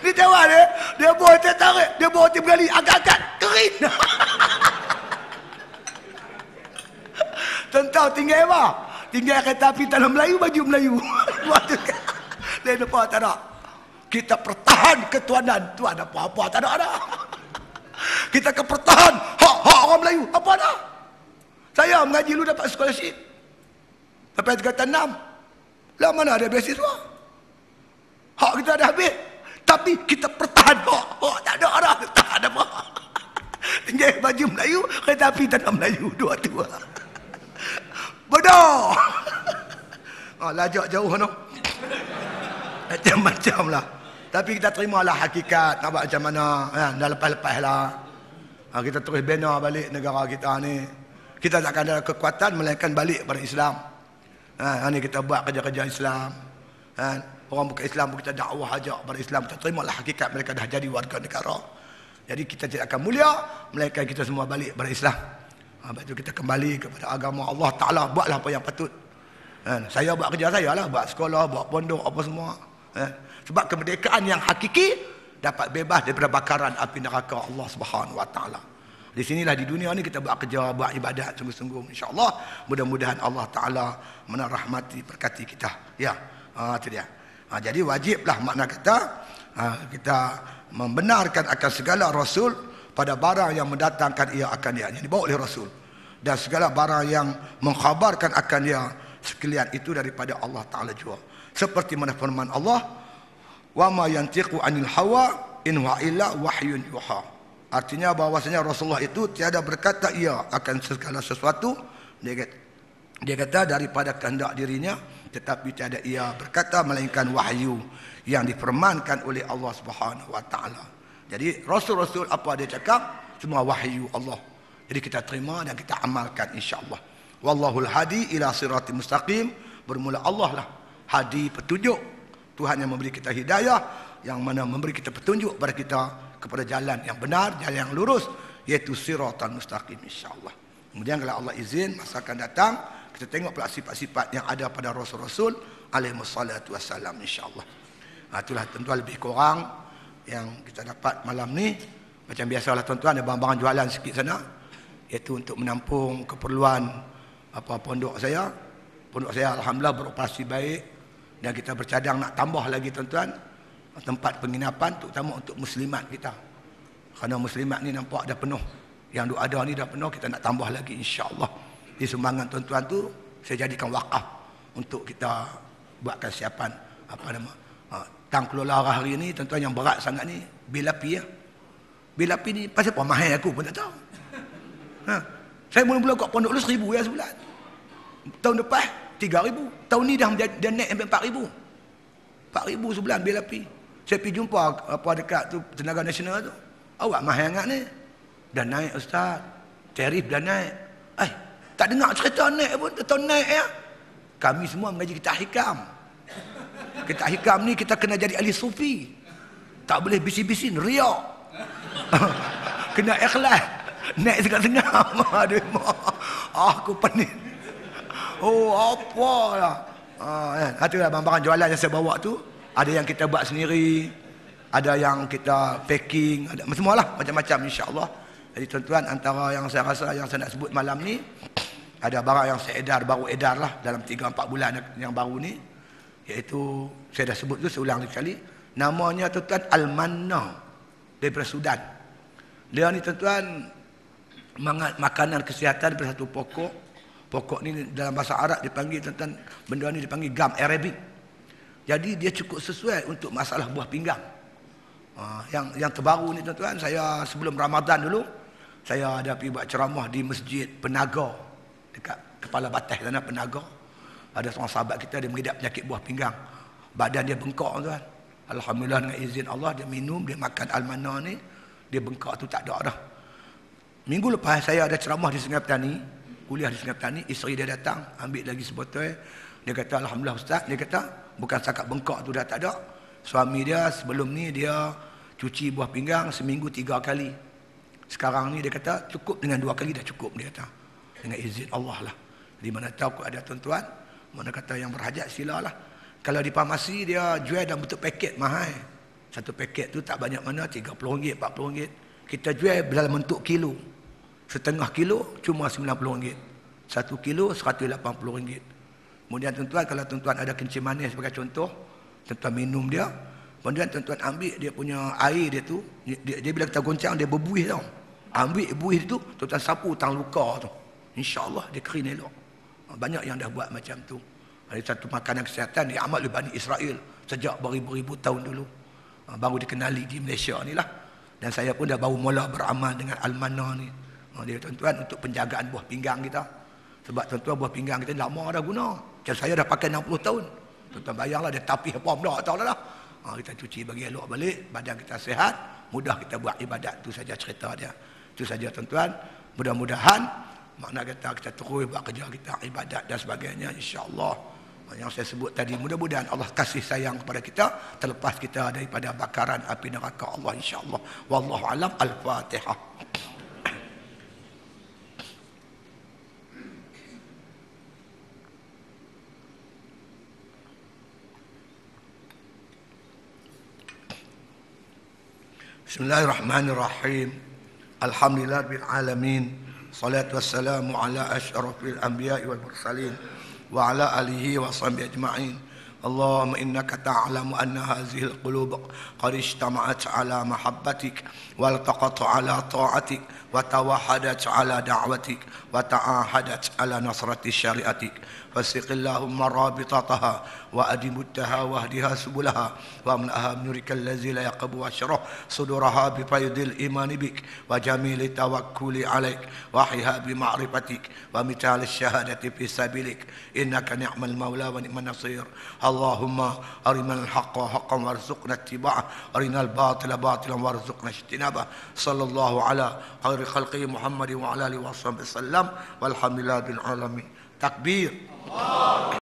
Ni tahu dia bawa teh tarik, dia bawa roti menggali, agak-agak kering. Tentang tinggal apa? Tinggal kereta api tanah Melayu, baju Melayu. Dia nampak tak ada. Kita pertahan ketuanan. Tuan apa-apa tak ada. Kita kepertahan hak-hak orang Melayu. Apa ada? Saya mengaji dulu dapat scholarship. Sampai tingkatan 6. Lah mana ada beasiswa? Hak kita dah habis. Tapi kita pertahan hak. Hak tak ada arah. Tak ada apa. Tinggal baju Melayu, kereta api tanah Melayu. Dua-dua. Bodoh. Lajak jauh no. Macam-macam lah. Tapi kita terimalah hakikat. Nak buat macam mana. Dah lepas-lepas lah. Kita terus bina balik negara kita ni. Kita takkan ada kekuatan melainkan balik pada Islam. Ni kita buat kerja-kerja Islam. Orang bukan Islam, kita dakwah ajak pada Islam. Kita terimalah hakikat mereka dah jadi warga negara. Jadi kita tidak akan mulia melainkan kita semua balik pada Islam. Lepas itu kita kembali kepada agama Allah Ta'ala. Buatlah apa yang patut. Saya buat kerja saya lah. Buat sekolah, buat pondok, apa semua. Sebab kemerdekaan yang hakiki dapat bebas daripada bakaran api neraka Allah Subhanahu Wa Ta'ala. Di sinilah di dunia ni kita buat kerja, buat ibadat sungguh-sungguh. InsyaAllah mudah-mudahan Allah Ta'ala merahmati berkati kita. Ya, itu dia. Jadi wajiblah makna kata kita membenarkan akan segala Rasul pada barang yang mendatangkan ia akan dia. Yang dibawa oleh Rasul. Dan segala barang yang mengkhabarkan akan dia sekalian itu daripada Allah Ta'ala juga. Seperti mana firman Allah, wa ma yantiqu anil hawa in huwa illa wahyun yuha. Artinya bahawasanya Rasulullah itu tiada berkata ia akan segala sesuatu. Dia kata daripada kehendak dirinya, tetapi tiada ia berkata melainkan wahyu yang difirmankan oleh Allah Subhanahu wa taala. Jadi rasul-rasul apa dia cakap semua wahyu Allah. Jadi kita terima dan kita amalkan insya-Allah. Wallahul hadi ila siratal mustaqim. Bermula Allah lah hadi petunjuk. Tuhan yang memberi kita hidayah, yang mana memberi kita petunjuk kepada kita kepada jalan yang benar, jalan yang lurus, iaitu siratal mustaqim insya-Allah. Kemudian kalau Allah izin masa akan datang kita tengok pula sifat-sifat yang ada pada rasul-rasul alaihi wassalatu wassalam insya-Allah. Itulah tuan-tuan lebih kurang yang kita dapat malam ni. Macam biasalah tuan-tuan ada barang-barang jualan sikit sana, iaitu untuk menampung keperluan pondok saya. Pondok saya alhamdulillah beroperasi baik dan kita bercadang nak tambah lagi tuan-tuan tempat penginapan terutama untuk muslimat kita. Kerana muslimat ni nampak dah penuh. Yang ada ni dah penuh, kita nak tambah lagi insya-Allah. Di sumbangan tuan-tuan tu saya jadikan wakaf untuk kita buatkan siapan tang kelola hari ni tuan-tuan yang berat sangat ni bil api ya. Bil api ni pasal apa mahal aku pun tak tahu. Saya mula-mula kat pondok lu 1,000 ya sebulan. Tahun depan 3,000. Tahun ni dah naik sampai 4,000. 4,000 sebulan bil api. Saya pergi jumpa dekat tu Tenaga Nasional tu. Awak mahal sangat ni. Dah naik ustaz. Tarif dah naik. Tak dengar cerita naik pun, tak naik ya. Kami semua mengaji kitab hikam. Kitab hikam ni kita kena jadi ahli sufi. Tak boleh bisi-bisi riak. Kena ikhlas. Naik tengah-tengah. Aduh, aku pening. Oh, apalah. Itulah barang-barang jualan yang saya bawa tu. Ada yang kita buat sendiri. Ada yang kita packing. Ada semualah macam-macam insya-Allah. Jadi tuan-tuan, antara yang saya rasa yang saya nak sebut malam ni, ada barang yang saya baru edar lah dalam 3-4 bulan yang baru ni, iaitu saya dah sebut tu, saya ulang sekali, namanya tuan-tuan Al-Manna daripada Sudan. Dia ni tuan-tuan makanan kesihatan daripada satu pokok ni dalam bahasa Arab dipanggil tuan-tuan, benda ni dipanggil gum arabic. Jadi dia cukup sesuai untuk masalah buah pinggang. Yang terbaru ni tuan-tuan, saya sebelum Ramadan dulu saya ada pergi buat ceramah di Masjid Penaga dekat Kepala Batas sana Penaga. Ada seorang sahabat kita dia mengidap penyakit buah pinggang. Badan dia bengkak tuan. Alhamdulillah dengan izin Allah dia minum, dia makan Al-Manna ni, dia bengkak tu tak ada dah. Minggu lepas saya ada ceramah di Sungai Petani, kuliah di Sungai Petani, isteri dia datang ambil lagi sebotol. Dia kata alhamdulillah ustaz, dia kata bukan setakat bengkak tu dah tak ada. Suami dia sebelum ni dia cuci buah pinggang seminggu 3 kali. Sekarang ni dia kata cukup dengan 2 kali dah cukup, dia kata. Dengan izin Allah lah. Di mana tahu ada tuan-tuan, mana kata yang berhajat silalah. Kalau di farmasi dia jual dalam bentuk paket mahal. Satu paket tu tak banyak mana, RM30, RM40. Kita jual dalam bentuk kilo. Setengah kilo cuma RM90. 1 kilo RM180. Kemudian tuan-tuan, kalau tuan-tuan ada kencing manis sebagai contoh, tuan-tuan minum dia, kemudian tuan-tuan ambil dia punya air dia tu, dia bila kita goncang dia berbuih tau. Ambil buih tu, tuan-tuan sapu tang luka tu. InsyaAllah dia kering elok. Banyak yang dah buat macam tu. Ada satu makanan kesihatan diamal oleh Bani Israel sejak beribu-ribu tahun dulu. Baru dikenali di Malaysia ni lah. Dan saya pun dah baru mula beramal dengan Al-Manna ni. Dia tuan-tuan untuk penjagaan buah pinggang kita. Sebab tuan-tuan buah pinggang kita lama dah guna. Macam saya dah pakai 60 tahun. Tuan-tuan bayanglah dia tapih apa dah tahu lah. Kita cuci bagi elok balik, badan kita sihat, mudah kita buat ibadat. Tu saja cerita dia. Itu saja tuan-tuan. Mudah-mudahan makna kita terus buat kerja kita, ibadat dan sebagainya insya-Allah. Yang saya sebut tadi, mudah-mudahan Allah kasih sayang kepada kita terlepas kita daripada bakaran api neraka Allah insya-Allah. Wallahu alam. Al-Fatihah. Bismillahirrahmanirrahim. Alhamdulillahirabbil alamin. Salatu wassalamu ala asyrafil anbiya'i wal mursalin wa ala alihi wa sahbihi ajma'in. اللهم إنك تعلم أن هذه القلوب قد اجتمعت على محبتك والتقت على طاعتك وتوحدت على دعوتك وتعاهدت على نصرة شريعتك فسق اللهم رابطتها وأدمتها واهدها سبلها واملأها بنورك الذي لا يقب واشره صدورها بفيض الإيمان بك وجميل التوكل عليك وحيها بمعرفتك ومثال الشهادة في سبيلك إنك نعم المولى ونعم النصير اللهم أرنا الحق حقا وارزقنا اتباعه أرنا الباطل باطلا وارزقنا اجتنابه صلى الله على خير خلقه محمد وعلى آله وصحبه وسلم والحمد لله بالعالمين. Takbir.